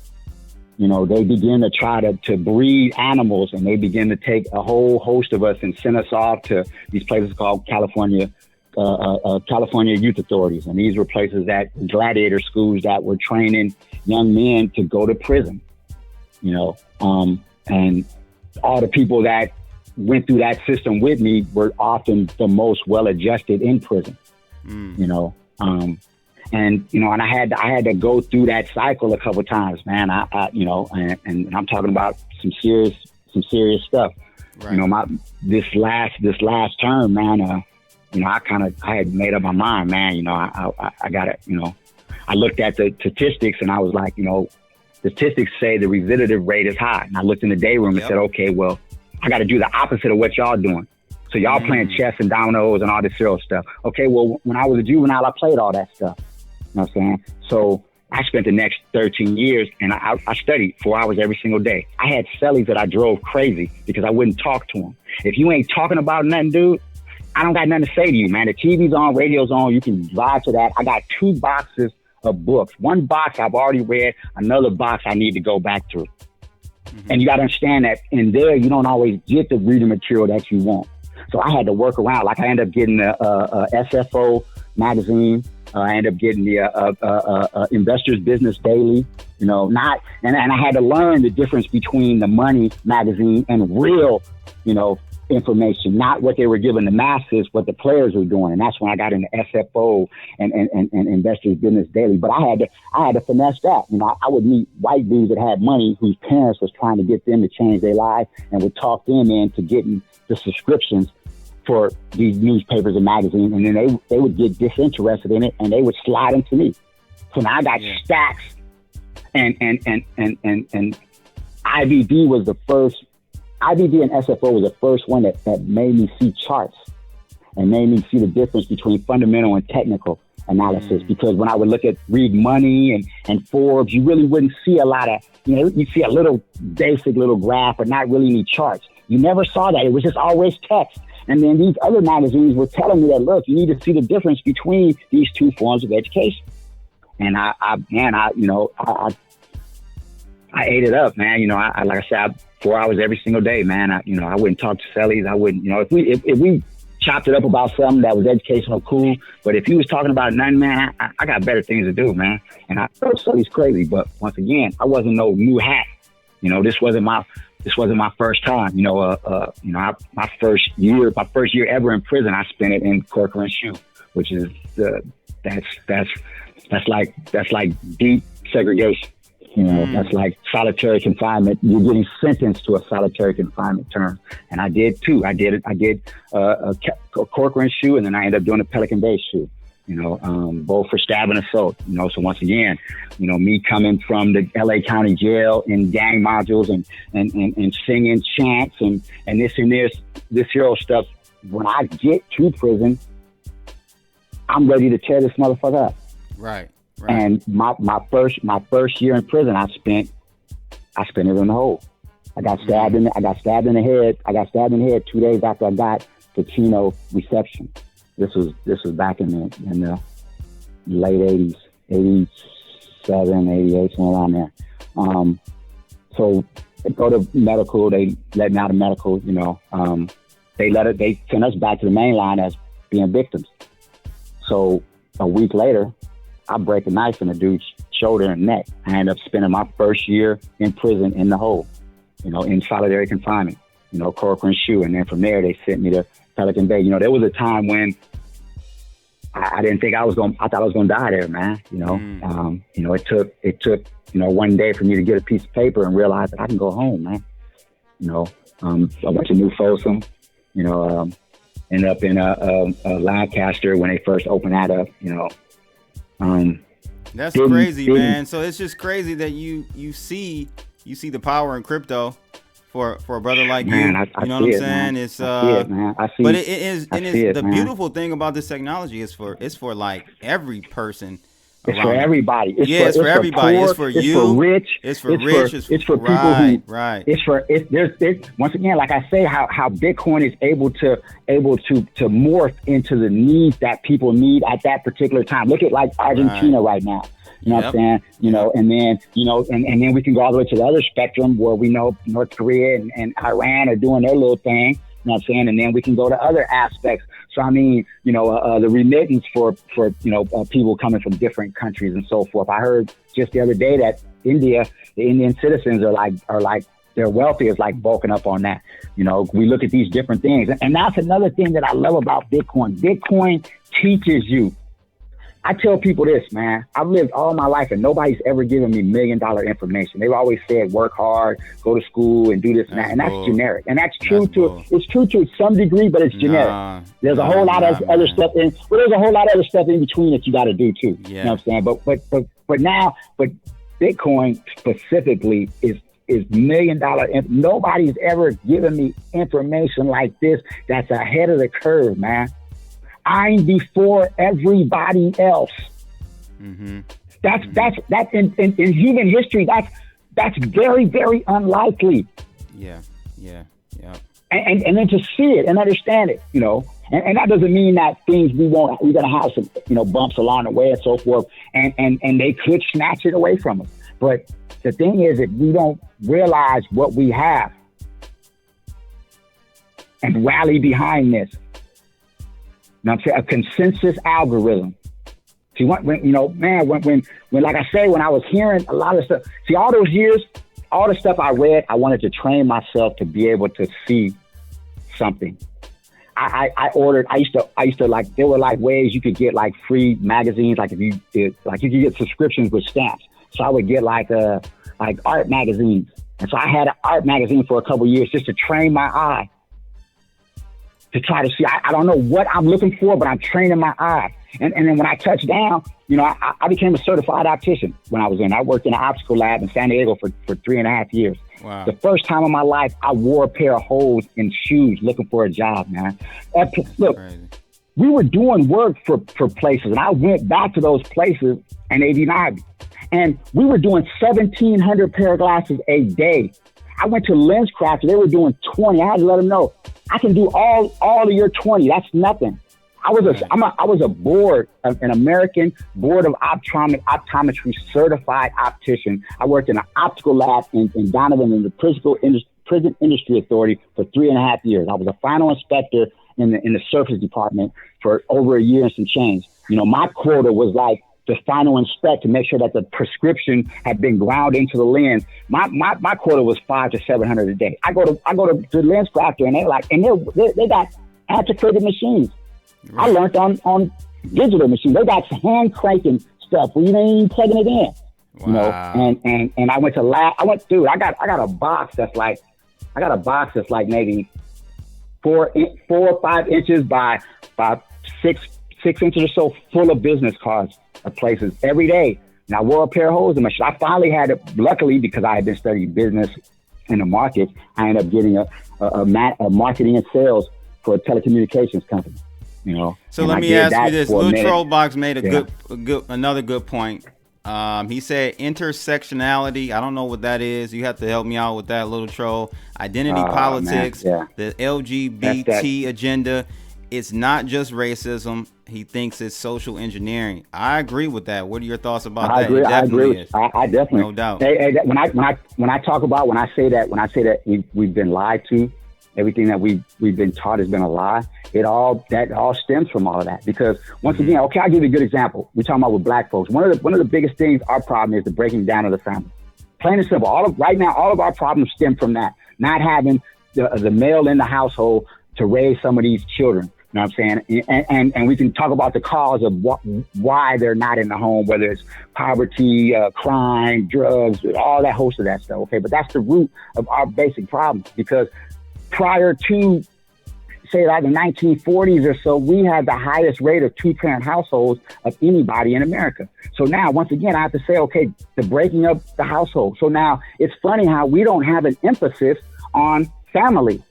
You know, they begin to try to breed animals, and they begin to take a whole host of us and send us off to these places called California California youth authorities, and these were places that gladiator schools that were training young men to go to prison. And all the people that went through that system with me were often the most well-adjusted in prison. And I had to go through that cycle a couple of times, man. And I'm talking about some serious stuff. Right. This last term, man. I had made up my mind, man. I got it. I looked at the statistics and I was like, the statistics say the recidivism rate is high. And I looked in the day room and said, okay, well, I got to do the opposite of what y'all doing. So y'all playing chess and dominoes and all this serial stuff. Okay, well, when I was a juvenile, I played all that stuff. You know what I'm saying? So I spent the next 13 years and I studied 4 hours every single day. I had cellies that I drove crazy because I wouldn't talk to them. If you ain't talking about nothing, dude, I don't got nothing to say to you, man. The TV's on, radio's on. You can drive to that. I got 2 boxes of books. One box I've already read. Another box I need to go back through. And you got to understand that in there, you don't always get the reading material that you want. So I had to work around. Like I ended up getting a SFO magazine. I ended up getting the Investors Business Daily. And I had to learn the difference between the Money magazine and real, information, not what they were giving the masses, what the players were doing. And that's when I got into SFO and Investors Business Daily. But I had to finesse that. I would meet white dudes that had money whose parents was trying to get them to change their lives and would talk them into getting the subscriptions for these newspapers and magazines. And then they would get disinterested in it and they would slide them to me. So now I got stacks and IBD was the first. IBD and SFO was the first one that made me see charts and made me see the difference between fundamental and technical analysis. Because when I would read Money and Forbes, you really wouldn't see a lot of, you'd see a little basic little graph, but not really any charts. You never saw that. It was just always text. And then these other magazines were telling me that, look, you need to see the difference between these 2 forms of education. And I ate it up, man. Like I said, 4 hours every single day, man. I wouldn't talk to cellies. I wouldn't, if we chopped it up about something that was educational, cool. But if you was talking about nothing, man, I got better things to do, man. And I thought cellies crazy, but once again, I wasn't no new hat. This wasn't my first time. My first year ever in prison, I spent it in Corcoran Shoe, which is that's like deep segregation. That's like solitary confinement. You're getting sentenced to a solitary confinement term. And I did too. I did a Corcoran Shoe, and then I ended up doing a Pelican Bay shoe, both for stabbing assault. So once again, me coming from the LA County Jail in gang modules and singing chants and this hero stuff. When I get to prison, I'm ready to tear this motherfucker up. Right. And my first year in prison, I spent it in the hole. I got stabbed in the head. I got stabbed in the head 2 days after I got to Chino reception. This was back in the late 80s, 87, 88, somewhere around there. So I go to medical. They let me out of medical. They sent us back to the main line as being victims. So a week later, I break a knife in a dude's shoulder and neck. I end up spending my first year in prison in the hole, in solitary confinement, Corcoran Shoe. And then from there, they sent me to Pelican Bay. There was a time when I didn't think I thought I was going to die there, man. It took, one day for me to get a piece of paper and realize that I can go home, man. I went to New Folsom, ended up in a Lancaster when they first opened that up, That's crazy, man. So it's just crazy that you see the power in crypto for a brother like you. I you know what I'm saying? Man. It's I see it, man. I see. But it is, and it's the man. beautiful thing about this technology is for like every person. It's for everybody. It's for everybody. Poor, it's for you. It's for rich. It's for rich. It's for people who. Right. There's once again, like I say, how Bitcoin is able to morph into the needs that people need at that particular time. Look at like Argentina right now. You know what I'm saying? And then, and then we can go all the way to the other spectrum where we know North Korea and Iran are doing their little thing. know what I'm saying? And then we can go to other aspects. So, I mean, you know, the remittance for you know, people coming from different countries and so forth. I heard just the other day that the Indian citizens are like their wealth is like bulking up on that. You know, we look at these different things. And that's another thing that I love about Bitcoin. Bitcoin teaches you. I tell people this, man. I've lived all my life and nobody's ever given me $1 million information. They've always said work hard, go to school, and do this and that. And that's generic. And that's true it's true to some degree, but it's generic. There's a whole lot of other stuff in. Well, there's a whole lot of other stuff in between that you got to do too. Yeah. You know what I'm saying? But Bitcoin specifically is $1 million. Nobody's ever given me information like this that's ahead of the curve, man. I'm before everybody else. Mm-hmm. That's in human history. That's very, very unlikely. Yeah. And then to see it and understand it, you know, and that doesn't mean that we're gonna have some, you know, bumps along the way and so forth, and they could snatch it away from us. But the thing is, if we don't realize what we have and rally behind this, you know what I'm saying, a consensus algorithm. See, when you know, man, when like I say, when I was hearing a lot of stuff, see, all those years, all the stuff I read, I wanted to train myself to be able to see something. I used to like, there were like ways you could get like free magazines, like if you did, like you could get subscriptions with stamps. So I would get like art magazines. And so I had an art magazine for a couple of years just to train my eye to try to see. I don't know what I'm looking for, but I'm training my eye. And then when I touched down, you know, I became a certified optician when I was in. I worked in an optical lab in San Diego for 3.5 years. Wow. The first time in my life, I wore a pair of holes in shoes looking for a job, man. Look, we were doing work for places, and I went back to those places, and they denied me. And we were doing 1,700 pair of glasses a day. I went to LensCrafters. They were doing 20. I had to let them know, I can do all of your 20. That's nothing. I was a board, an American Board of Optometry certified optician. I worked in an optical lab in Donovan in the Prison Industry Authority for 3.5 years. I was a final inspector in the surface department for over a year and some change. You know, my quota was like the final inspect to make sure that the prescription had been ground into the lens. My quota was 500 to 700 a day. I go to the LensCrafter and they got antiquated machines. Right. I learned on digital machines. They got hand cranking stuff where you ain't even plugging it in. Wow. You know, and I went to lab. I got a box that's like maybe 4 or 5 inches by 6 inches or so, full of business cards of places every day. And I wore a pair of hose in my shirt. I finally had it, luckily, because I had been studying business in the market. I ended up getting a marketing and sales for a telecommunications company. You know. So let me ask you this: Lil Trollbox made another good point. He said intersectionality. I don't know what that is. You have to help me out with that, Little Troll. Identity politics, the LGBT agenda. It's not just racism. He thinks it's social engineering. I agree with that. What are your thoughts about that? I agree. I definitely, no doubt. Hey, when I say that we've been lied to, everything that we've been taught has been a lie. That all stems from all of that. Because once again, okay, I'll give you a good example. We're talking about with black folks. One of the biggest things, our problem is the breaking down of the family. Plain and simple. All of our problems stem from that. Not having the male in the household to raise some of these children. You know what I'm saying? And we can talk about the cause of why they're not in the home, whether it's poverty, crime, drugs, all that host of that stuff. Okay, but that's the root of our basic problems. Because prior to, say, like the 1940s or so, we had the highest rate of 2-parent households of anybody in America. So now, once again, I have to say, okay, the breaking up the household. So now it's funny how we don't have an emphasis on family.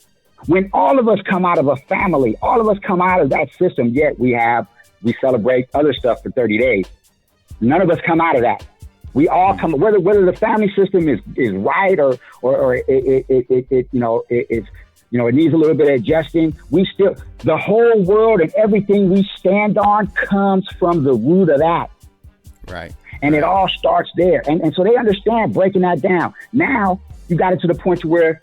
When all of us come out of a family, all of us come out of that system, yet we celebrate other stuff for 30 days. None of us come out of that. We all come, whether the family system is right or it needs a little bit of adjusting. The whole world and everything we stand on comes from the root of that. Right. And it all starts there. And so they understand breaking that down. Now you got it to the point to where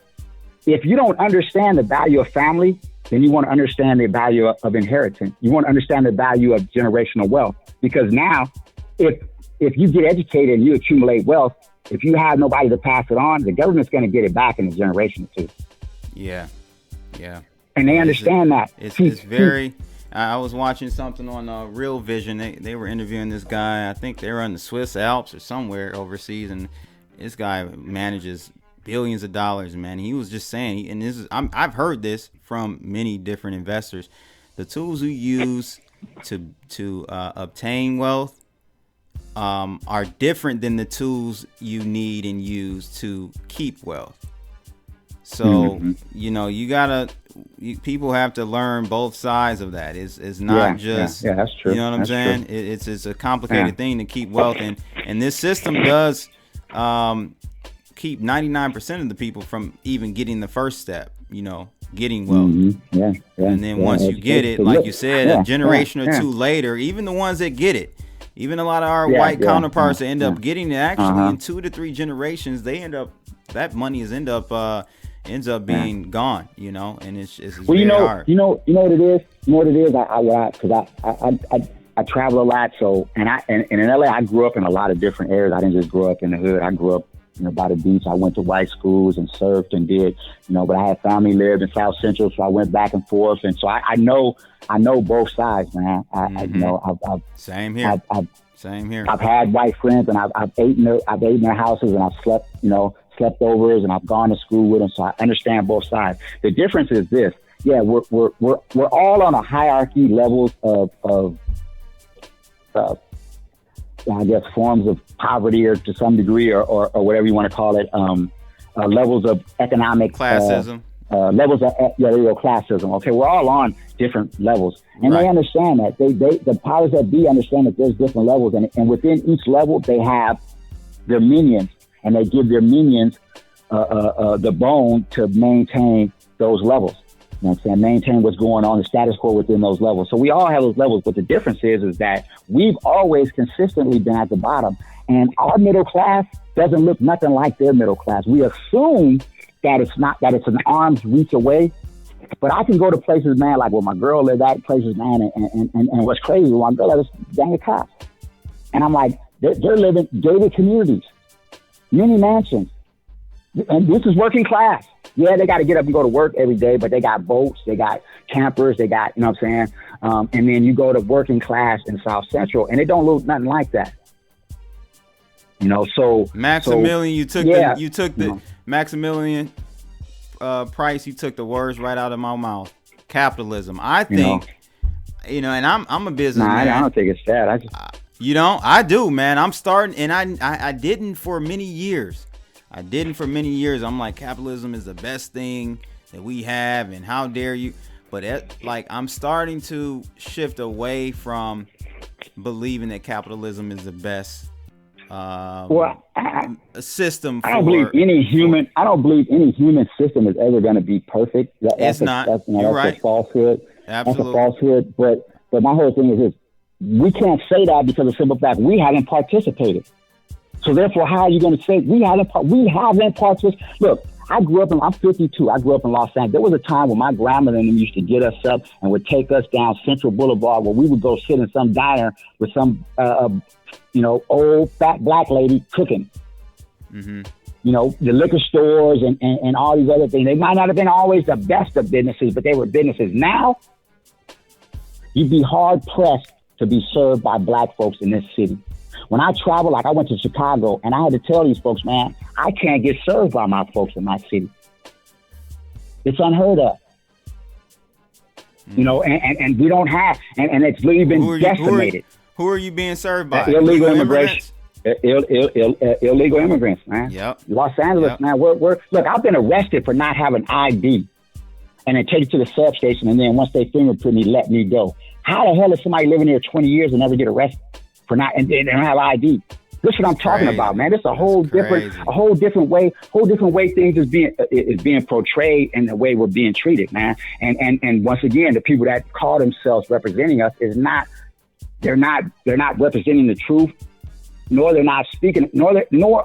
if you don't understand the value of family, then you want to understand the value of inheritance. You want to understand the value of generational wealth. Because now, if you get educated and you accumulate wealth, if you have nobody to pass it on, the government's going to get it back in a generation or two. Yeah. And they understand that. It's very... I was watching something on Real Vision. They were interviewing this guy. I think they were in the Swiss Alps or somewhere overseas, and this guy manages billions of dollars, man. He was just saying, and I've heard this from many different investors. The tools we use to obtain wealth are different than the tools you need and use to keep wealth. So, people have to learn both sides of that. It's not just, that's true. You know what I'm saying? It's a complicated thing to keep wealth. And this system does keep 99% of the people from even getting the first step, getting wealth. And then once you get it, like you said, a generation or two later, even the ones that get it, even a lot of our white counterparts that end up getting it, actually in 2 to 3 generations, that money ends up being gone, and it's very hard. You know what it is? You know what it is? Because I travel a lot. So, and in LA, I grew up in a lot of different areas. I didn't just grow up in the hood. I grew up, by the beach. I went to white schools and surfed and did, but I had family lived in South Central, so I went back and forth. And so I know both sides, man. Same here. Same here. I've had white friends, and I've ate in their houses, and I've slept, sleepovers, and I've gone to school with them, so I understand both sides. The difference is this: we're all on a hierarchy levels of I guess forms of poverty, or to some degree, or whatever you want to call it, levels of economic classism. Levels of classism. Okay, we're all on different levels, and they understand that. The powers that be understand that there's different levels, and within each level they have their minions. And they give their minions the bone to maintain those levels. You know what I'm saying? Maintain what's going on, the status quo within those levels. So we all have those levels, but the difference is that we've always consistently been at the bottom. And our middle class doesn't look nothing like their middle class. We assume that it's an arm's reach away. But I can go to places, man, like where my girl lived at, places, man, and what's crazy, my girl is dang a cop. And I'm like, they're living gated communities. Many mansions. And this is working class. Yeah, they got to get up and go to work every day, but they got boats, they got campers, they got, you know what I'm saying? And then you go to working class in South Central, and it don't look nothing like that. So Maximilian, you took the Maximilian Price, you took the words right out of my mouth. Capitalism. I think, and I'm a businessman. I don't think it's that. I do, man. I'm starting, and I didn't for many years. I'm like, capitalism is the best thing that we have, and how dare you? But I'm starting to shift away from believing that capitalism is the best system. I don't believe any human system is ever going to be perfect. That's You're right. A falsehood. Absolutely. That's a falsehood. But my whole thing is this. We can't say that because of the simple fact we haven't participated. So therefore, how are you going to say we haven't participated? Look, I'm 52. I grew up in Los Angeles. There was a time when my grandmother and them used to get us up and would take us down Central Boulevard, where we would go sit in some diner with some, old fat black lady cooking. Mm-hmm. The liquor stores and all these other things. They might not have been always the best of businesses, but they were businesses. Now, you'd be hard pressed to be served by black folks in this city. When I travel, like I went to Chicago, and I had to tell these folks, man, I can't get served by my folks in my city. It's unheard of. And we don't have, and it's really been decimated. Who are you being served by? Illegal immigration. Illegal immigrants, man. Yep. Los Angeles, man. Look, I've been arrested for not having ID, and then take it to the substation, and then once they fingerprint me, let me go. How the hell is somebody living here 20 years and never get arrested for not, and they don't have ID? This is what I'm talking about, man. This is a whole different way things is being portrayed, and the way we're being treated, man. And once again, the people that call themselves representing us they're not representing the truth, nor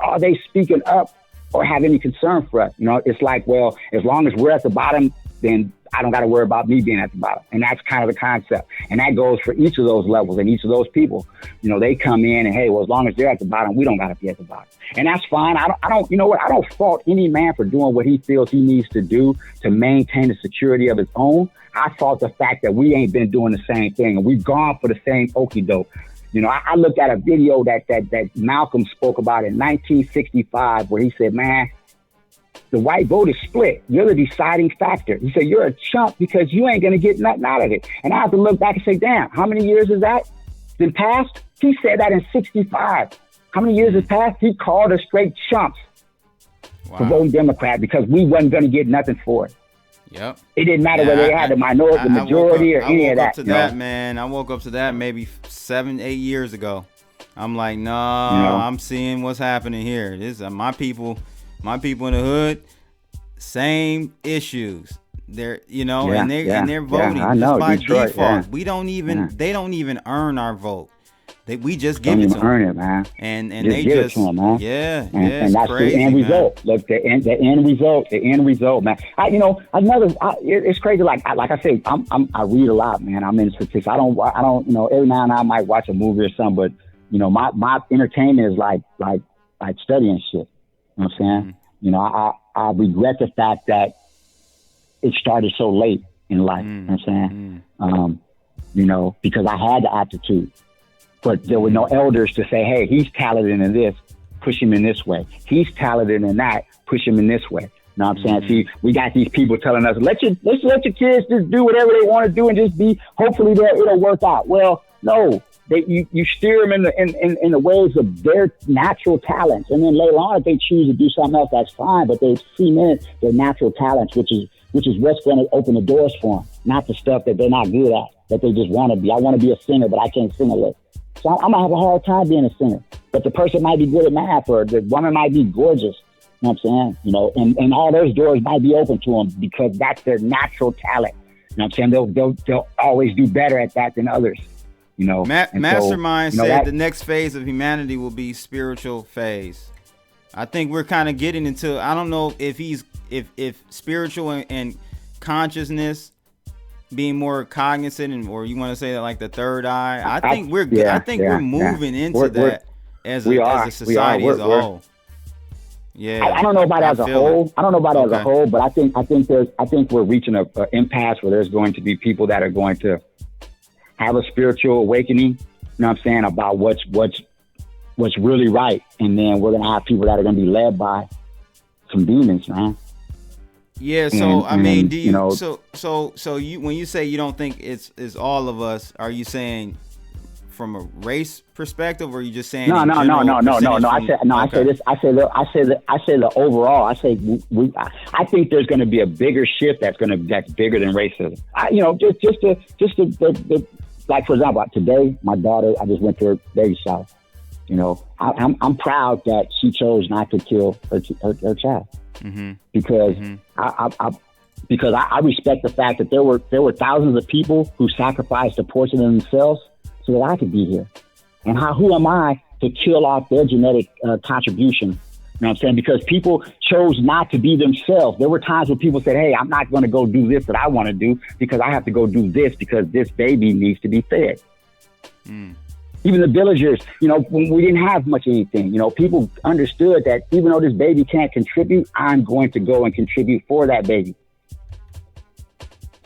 are they speaking up or have any concern for us. You know, it's like, well, as long as we're at the bottom, then I don't got to worry about me being at the bottom. And that's kind of the concept. And that goes for each of those levels and each of those people. You know, they come in and, hey, well, as long as they're at the bottom, we don't got to be at the bottom. And that's fine. I don't, you know what? I don't fault any man for doing what he feels he needs to do to maintain the security of his own. I fault the fact that we ain't been doing the same thing and we've gone for the same okie doke. You know, I looked at a video that Malcolm spoke about in 1965 where he said, man, the white vote is split. You're the deciding factor. He said, you're a chump because you ain't going to get nothing out of it. And I have to look back and say, damn, how many years has that been passed? He said that in 65. How many years has passed? He called us straight chumps for voting Democrat because we wasn't going to get nothing for it. Yep. It didn't matter whether they had the minority, the majority, or any of that. I woke up to that, man. I woke up to that maybe 7-8 years ago. I'm like, no, I'm seeing what's happening here. This is my people in the hood. Same issues. They're, and they're voting just by Detroit, default. We don't even. They don't even earn our vote. We just give it to them. Earn it, man. And they just give it to them, man. And that's crazy, the end result. Look, the end result, man. It's crazy. Like I say, I read a lot, man. I'm in statistics. I don't. Every now and then I might watch a movie or something, but my entertainment is like studying shit. You know what I'm saying? I regret the fact that it started so late in life. You know what I'm saying? Because I had the aptitude. But there were no elders to say, hey, he's talented in this, push him in this way. He's talented in that, push him in this way. You know what I'm saying? See, we got these people telling us, let's let your kids just do whatever they want to do and just be, hopefully it'll work out. Well, no, you steer them in the ways of their natural talents. And then later on, if they choose to do something else, that's fine. But they cement their natural talents, which is what's going to open the doors for them, not the stuff that they're not good at, that they just want to be. I want to be a singer, but I can't sing a lick. So I'm going to have a hard time being a singer. But the person might be good at math, or the woman might be gorgeous. You know what I'm saying? And all those doors might be open to them because that's their natural talent. You know what I'm saying? They'll always do better at that than others. Mastermind said the next phase of humanity will be spiritual phase. I think we're kind of getting into, I don't know if if spiritual and consciousness being more cognizant, or you want to say that like the third eye. I think we're moving into that as a society as a whole. Yeah, I don't know about as a whole. I don't know about as a whole, but I think we're reaching an impasse where there's going to be people that are going to have a spiritual awakening. You know what I'm saying, about what's really right, and then we're gonna have people that are gonna be led by some demons, man. Yeah, so I mean, do you, so you, when you say you don't think it's all of us, are you saying from a race perspective, or are you just saying no? I say the overall. I say I think there's going to be a bigger shift that's bigger than racism. Like for example, today my daughter, I just went to her baby shower. I'm proud that she chose not to kill her child. Because I respect the fact that there were thousands of people who sacrificed a portion of themselves so that I could be here. And who am I to kill off their genetic contribution? You know what I'm saying? Because people chose not to be themselves. There were times when people said, hey, I'm not going to go do this that I want to do because I have to go do this because this baby needs to be fed. Even the villagers, when we didn't have much of anything, people understood that even though this baby can't contribute, I'm going to go and contribute for that baby.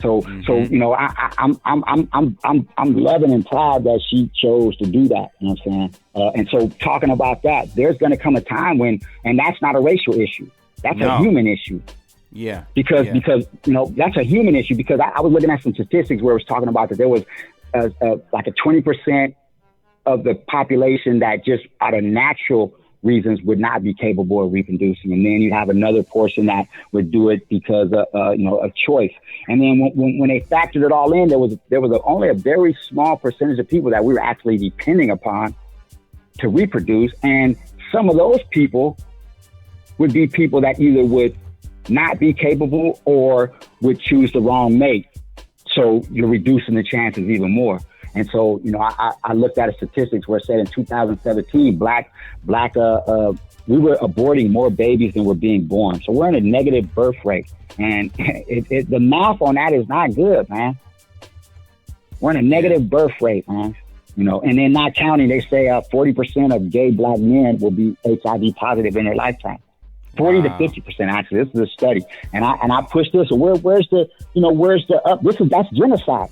So I'm loving and proud that she chose to do that. You know what I'm saying? And so talking about that, there's going to come a time when, and that's not a racial issue. That's a human issue. Yeah. Because that's a human issue, because I was looking at some statistics where it was talking about that there was like a 20% of the population that just out of natural reasons would not be capable of reproducing. And then you have another portion that would do it because of choice. And then when they factored it all in, there was only a very small percentage of people that we were actually depending upon to reproduce. And some of those people would be people that either would not be capable or would choose the wrong mate. So you're reducing the chances even more. And so, I looked at the statistics where it said in 2017, black we were aborting more babies than were being born. So we're in a negative birth rate. And the math on that is not good, man. We're in a negative birth rate, man. You know, and then not counting, they say 40% of gay black men will be HIV positive in their lifetime. 40 to 50%, actually. This is a study. And I push this. So where's the up? That's genocide.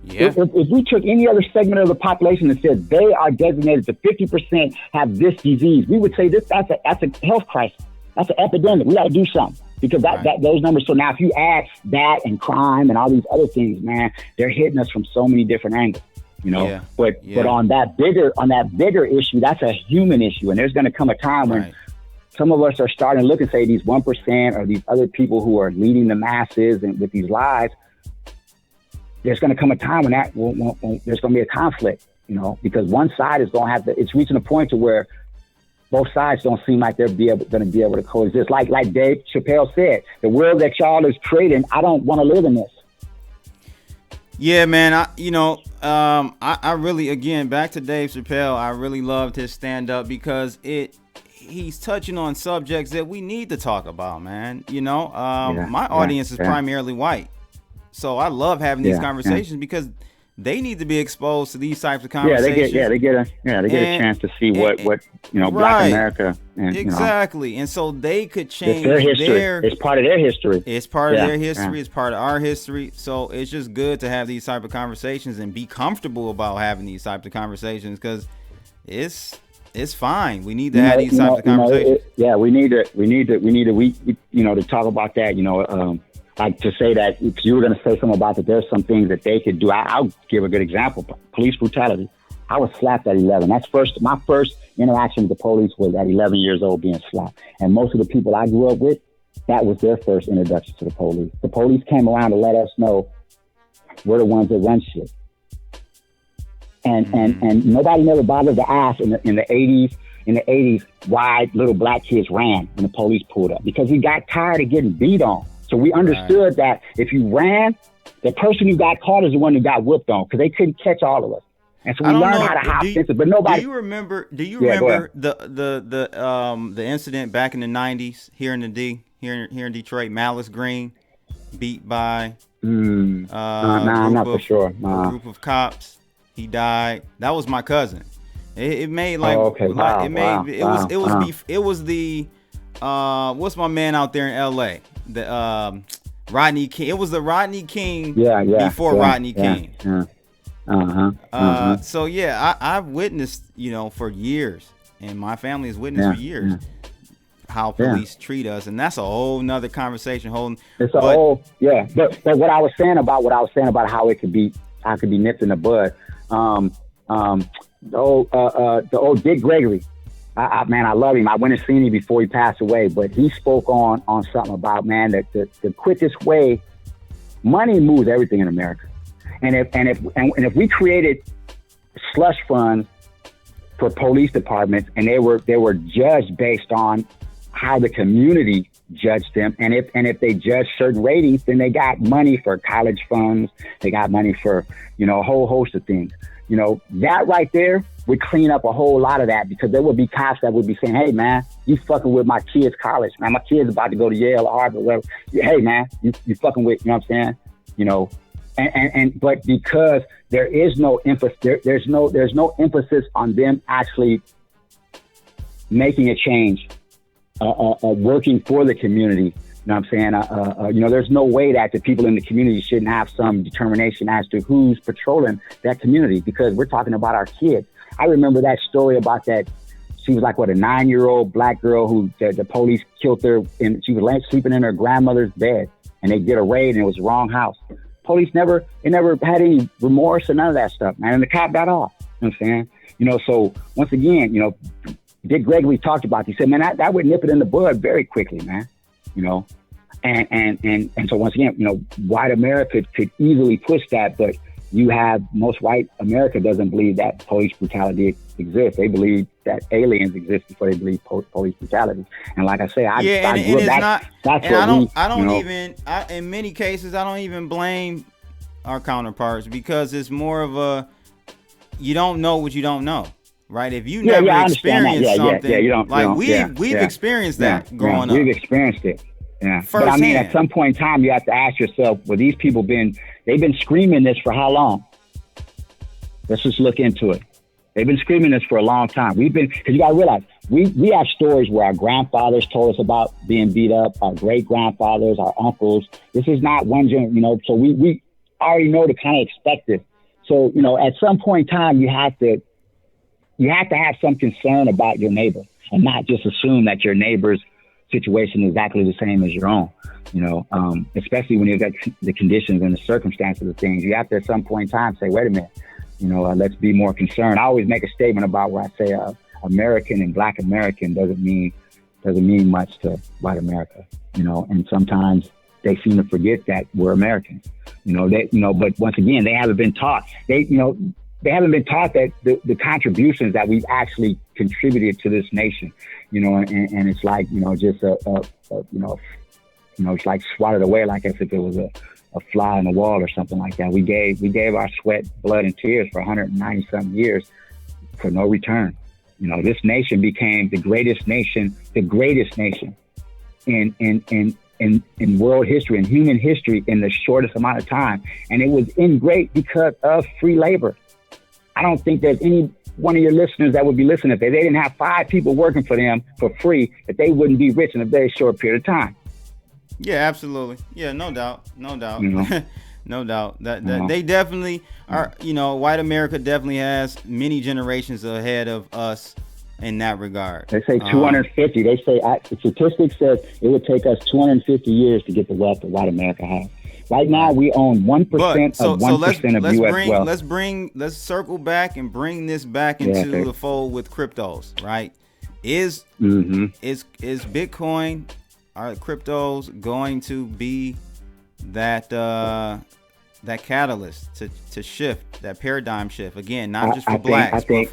Yeah. If we took any other segment of the population that said they are designated to 50% have this disease, we would say that's a health crisis. That's an epidemic. We got to do something because those numbers. So now if you add that and crime and all these other things, man, they're hitting us from so many different angles. You know, but on that bigger issue, that's a human issue, and there's going to come a time when some of us are starting to look and say these 1% or these other people who are leading the masses and with these lies. There's going to come a time when there's going to be a conflict, you know, because one side is going to have to. It's reaching a point to where both sides don't seem like they're going to be able to coexist. Like Dave Chappelle said, the world that y'all is creating, I don't want to live in this. Yeah, man. I really, again, back to Dave Chappelle. I really loved his stand up because he's touching on subjects that we need to talk about, man. You know, my audience is primarily white. So I love having these conversations because they need to be exposed to these types of conversations. They get a chance to see what Black America and exactly. And so they could change their history. It's part of their history. It's part of their history. It's part of our history. So it's just good to have these type of conversations and be comfortable about having these types of conversations because it's fine. We need to have these types of conversations. We need to talk about that. Like to say that if you were going to say something about that, there's some things that they could do. I'll give a good example. Police brutality. I was slapped at 11. My first interaction with the police was at 11 years old being slapped. And most of the people I grew up with, that was their first introduction to the police. The police came around to let us know we're the ones that run shit. And nobody never bothered to ask in the 80s why little black kids ran when the police pulled up, because we got tired of getting beat on. So we understood that if you ran, the person who got caught is the one who got whooped on because they couldn't catch all of us. And so we learned how to hop sensitive, but nobody. Do you remember the incident back in the 90s here in Detroit, Malice Green beat by I'm not for sure. A group of cops. He died. That was my cousin. It made like it was the what's my man out there in LA? The Rodney King. It was the Rodney King before Rodney King. So I've witnessed, for years, and my family has witnessed for years how police treat us, and that's a whole nother conversation. But what I was saying about how it could be nipped in the bud. The old Dick Gregory. I love him. I went and seen him before he passed away, but he spoke on something about, man, that the quickest way, money moves everything in America. And if we created slush funds for police departments and they were judged based on how the community judged them, and if they judged certain ratings, then they got money for college funds, they got money for, a whole host of things. That right there would clean up a whole lot of that, because there would be cops that would be saying, hey, man, you fucking with my kid's college, man. My kid's about to go to Yale or Harvard, whatever. Hey, man, you fucking with, you know what I'm saying? But because there is no emphasis, there's no emphasis on them actually making a change, working for the community. You know what I'm saying? There's no way that the people in the community shouldn't have some determination as to who's patrolling that community, because we're talking about our kids. I remember that story about that. She was like, a 9-year-old black girl who the police killed her, and she was sleeping in her grandmother's bed, and they did a raid, and it was the wrong house. Police never had any remorse or none of that stuff, man. And the cop got off. You know what I'm saying? So once again, Dick Gregory talked about it. He said, man, that would nip it in the bud very quickly, man. And so once again, white America could easily push that, but you have most white America doesn't believe that police brutality exists. They believe that aliens exist before they believe police brutality. And like I say, in many cases, I don't even blame our counterparts, because it's more of you don't know what you don't know. right? If you never experienced something, we've experienced that growing up. We've experienced it. Yeah. Firsthand. But I mean, at some point in time, you have to ask yourself, well, these people they've been screaming this for how long? Let's just look into it. They've been screaming this for a long time. Because you got to realize, we have stories where our grandfathers told us about being beat up, our great grandfathers, our uncles. This is not one generation, so we already know to kind of expect this. So, at some point in time, you have to have some concern about your neighbor and not just assume that your neighbor's situation is exactly the same as your own, especially when you've got the conditions and the circumstances of things. You have to at some point in time say, wait a minute, let's be more concerned. I always make a statement about where I say American and Black American doesn't mean much to white America, and sometimes they seem to forget that we're Americans, but once again, they haven't been taught. They haven't been taught that the contributions that we've actually contributed to this nation, and it's like, just it's like swatted away like as if it was a fly on the wall or something like that. We gave our sweat, blood, and tears for 190 something years for no return. This nation became the greatest nation in world history and human history in the shortest amount of time. And it was great because of free labor. I don't think there's any one of your listeners that would be listening if they didn't have 5 people working for them for free, that they wouldn't be rich in a very short period of time. Yeah, absolutely. Yeah, no doubt. No doubt. No doubt. That they definitely are, white America definitely has many generations ahead of us in that regard. They say 250. They say, the statistics says it would take us 250 years to get the wealth that white America has. Right now, we own 1% of 1% of U.S. wealth. Let's circle back and bring this back into the fold with cryptos, right? Is Bitcoin, are cryptos going to be that catalyst to shift, that paradigm shift? Again, not just for blacks, but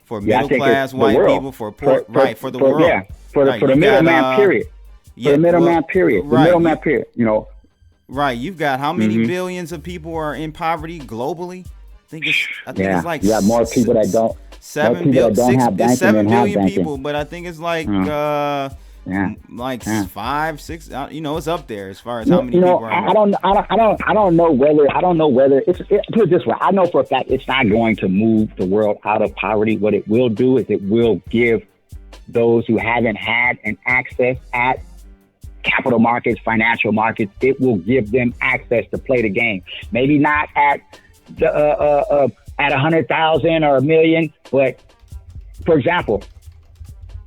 for middle class white people, for poor, for the world. Yeah, for the middleman period. For the middleman period. The middleman period, Right, you've got how many billions of people are in poverty globally? I think it's like you got more people that don't. 7 billion people, but I think it's like 5, 6. It's up there as far as how many people are. I don't know whether it's put it this way. I know for a fact it's not going to move the world out of poverty. What it will do is it will give those who haven't had an access at capital markets, financial markets, it will give them access to play the game. Maybe not at the at 100,000 or 1 million, but for example,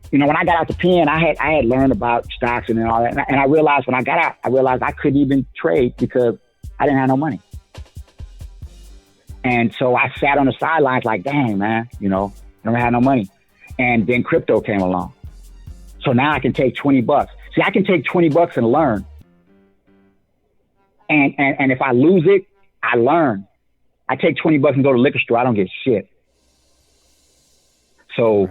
when I got out the pen, I had learned about stocks and all that, and I realized when I got out, I couldn't even trade because I didn't have no money. And so I sat on the sidelines like, dang, man, I don't have no money. And then crypto came along. So now I can take $20. See, I can take $20 and learn. And if I lose it, I learn. I take $20 and go to the liquor store. I don't get shit. So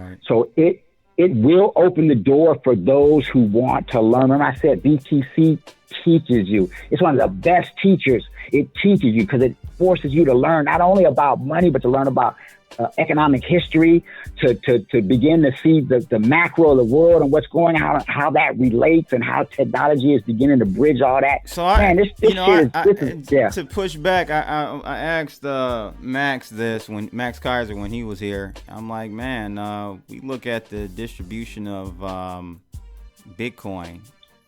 it will open the door for those who want to learn. Remember I said BTC teaches you. It's one of the best teachers. It teaches you because it forces you to learn not only about money, but to learn about economic history, to begin to see the macro of the world and what's going on, how that relates, and how technology is beginning to bridge all that. So to push back, I asked Max this when Max Kaiser when he was here. I'm like, man, we look at the distribution of Bitcoin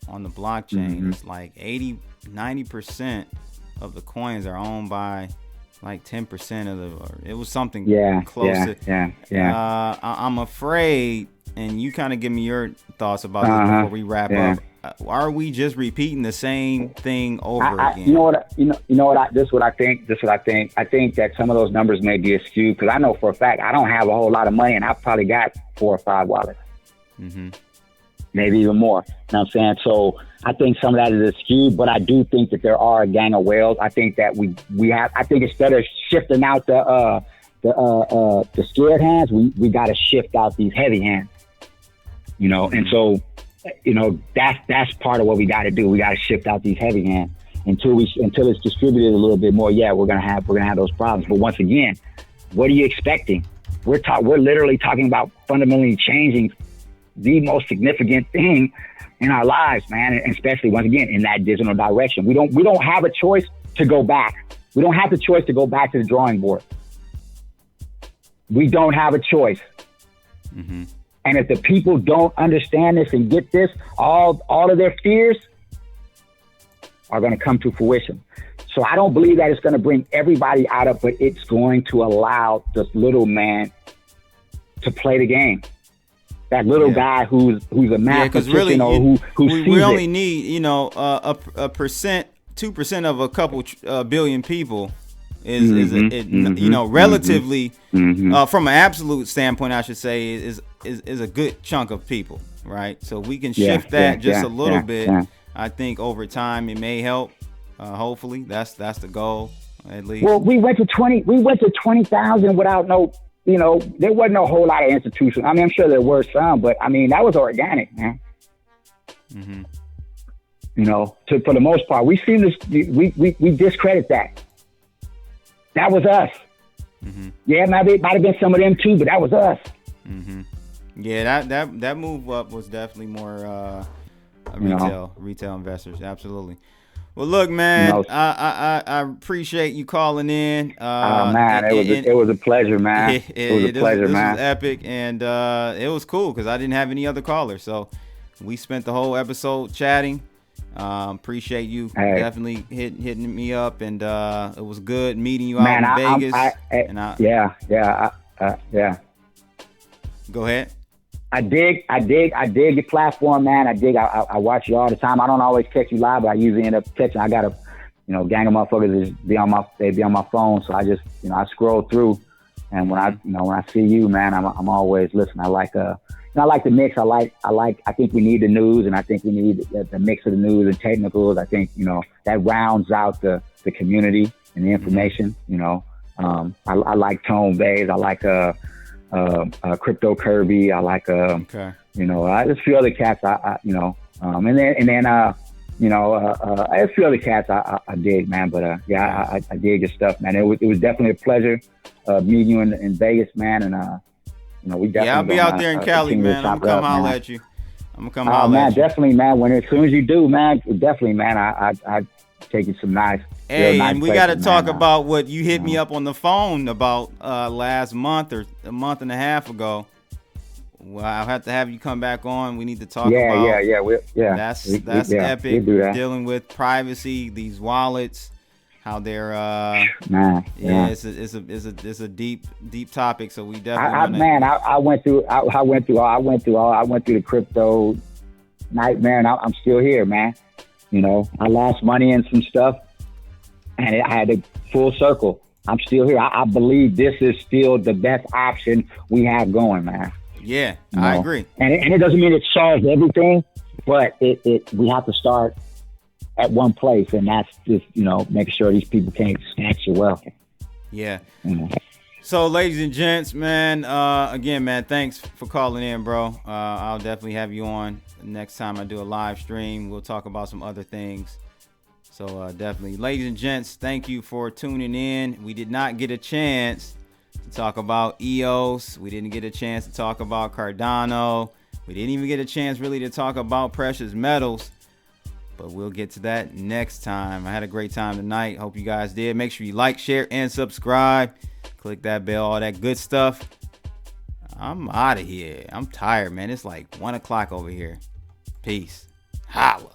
on the blockchain. Mm-hmm. It's like 90% of the coins are owned by like 10% of it was something close to. I'm afraid, and you kind of give me your thoughts about this before we wrap up. Are we just repeating the same thing over again? This is what I think. I think that some of those numbers may be skewed because I know for a fact I don't have a whole lot of money, and I've probably got 4 or 5 wallets. Mm-hmm. Maybe even more. You know what I'm saying? So I think some of that is skewed, but I do think that there are a gang of whales. I think that we have. I think instead of shifting out the scared hands, we got to shift out these heavy hands. And so that's part of what we got to do. We got to shift out these heavy hands until it's distributed a little bit more. Yeah, we're gonna have those problems. But once again, what are you expecting? we're literally talking about fundamentally changing the most significant thing in our lives, man, and especially once again in that digital direction. We don't have a choice to go back. We don't have the choice to go back to the drawing board. We don't have a choice. Mm-hmm. And if the people don't understand this and get this, all of their fears are going to come to fruition. So I don't believe that it's going to bring everybody out of, but it's going to allow this little man to play the game. That little guy who's a mathematician, really, who we only need a percent, 2% of a couple billion people is relatively from an absolute standpoint, I should say, is a good chunk of people, right? So we can shift that just a little bit. Yeah. I think over time it may help. Hopefully, that's the goal at least. Well, we went to 20,000 without no. There wasn't a whole lot of institutions. I mean, I'm sure there were some, but I mean, that was organic, man. Mm-hmm. For the most part, we seem to we discredit that. That was us. Mm-hmm. Yeah, it might have been some of them too, but that was us. Mm-hmm. Yeah, that move up was definitely more retail investors. Absolutely. Well, look, man, I appreciate you calling in. Man, it was a pleasure, man. It was a pleasure, man. This was epic, and it was cool because I didn't have any other callers. So we spent the whole episode chatting. Appreciate you definitely hitting me up, and it was good meeting you out in Vegas. Yeah. Go ahead. I dig your platform, man. I watch you all the time. I don't always catch you live, but I usually end up catching. I got a, gang of motherfuckers be on my phone. So I just, I scroll through, and when I see you, man, I'm always listening. I like the mix. I think we need the news, and I think we need the mix of the news and technicals. I think, that rounds out the community and the information, I like Tone Bays. I like, Crypto Kirby. I like there's a few other cats and then a few other cats I dig, man. But I dig your stuff, man. It was definitely a pleasure meeting you in Vegas, man. And we definitely I'll be out there in Cali, man. I'm gonna come holler at you. Man, definitely, man. As soon as you do, man, definitely, man. I take you some nice. Hey, and we got to talk about what you hit me up on the phone about last month or a month and a half ago. Well, I'll have to have you come back on. We need to talk about. That's epic. Dealing with privacy, these wallets, how they're. It's a deep topic. So we definitely. I went through the crypto nightmare, and I'm still here, man. I lost money in some stuff, and I had a full circle. I'm still here. I believe this is still the best option we have going, man. Yeah, I agree. And it doesn't mean it solves everything, but we have to start at one place, and that's just, making sure these people can't snatch your wealth. Yeah. So, ladies and gents, man, again, man, thanks for calling in, bro. I'll definitely have you on next time I do a live stream. We'll talk about some other things. So, definitely. Ladies and gents, thank you for tuning in. We did not get a chance to talk about EOS. We didn't get a chance to talk about Cardano. We didn't even get a chance really to talk about precious metals. But we'll get to that next time. I had a great time tonight. Hope you guys did. Make sure you like, share, and subscribe. Click that bell, all that good stuff. I'm out of here. I'm tired, man. It's like 1 o'clock over here. Peace. Holla.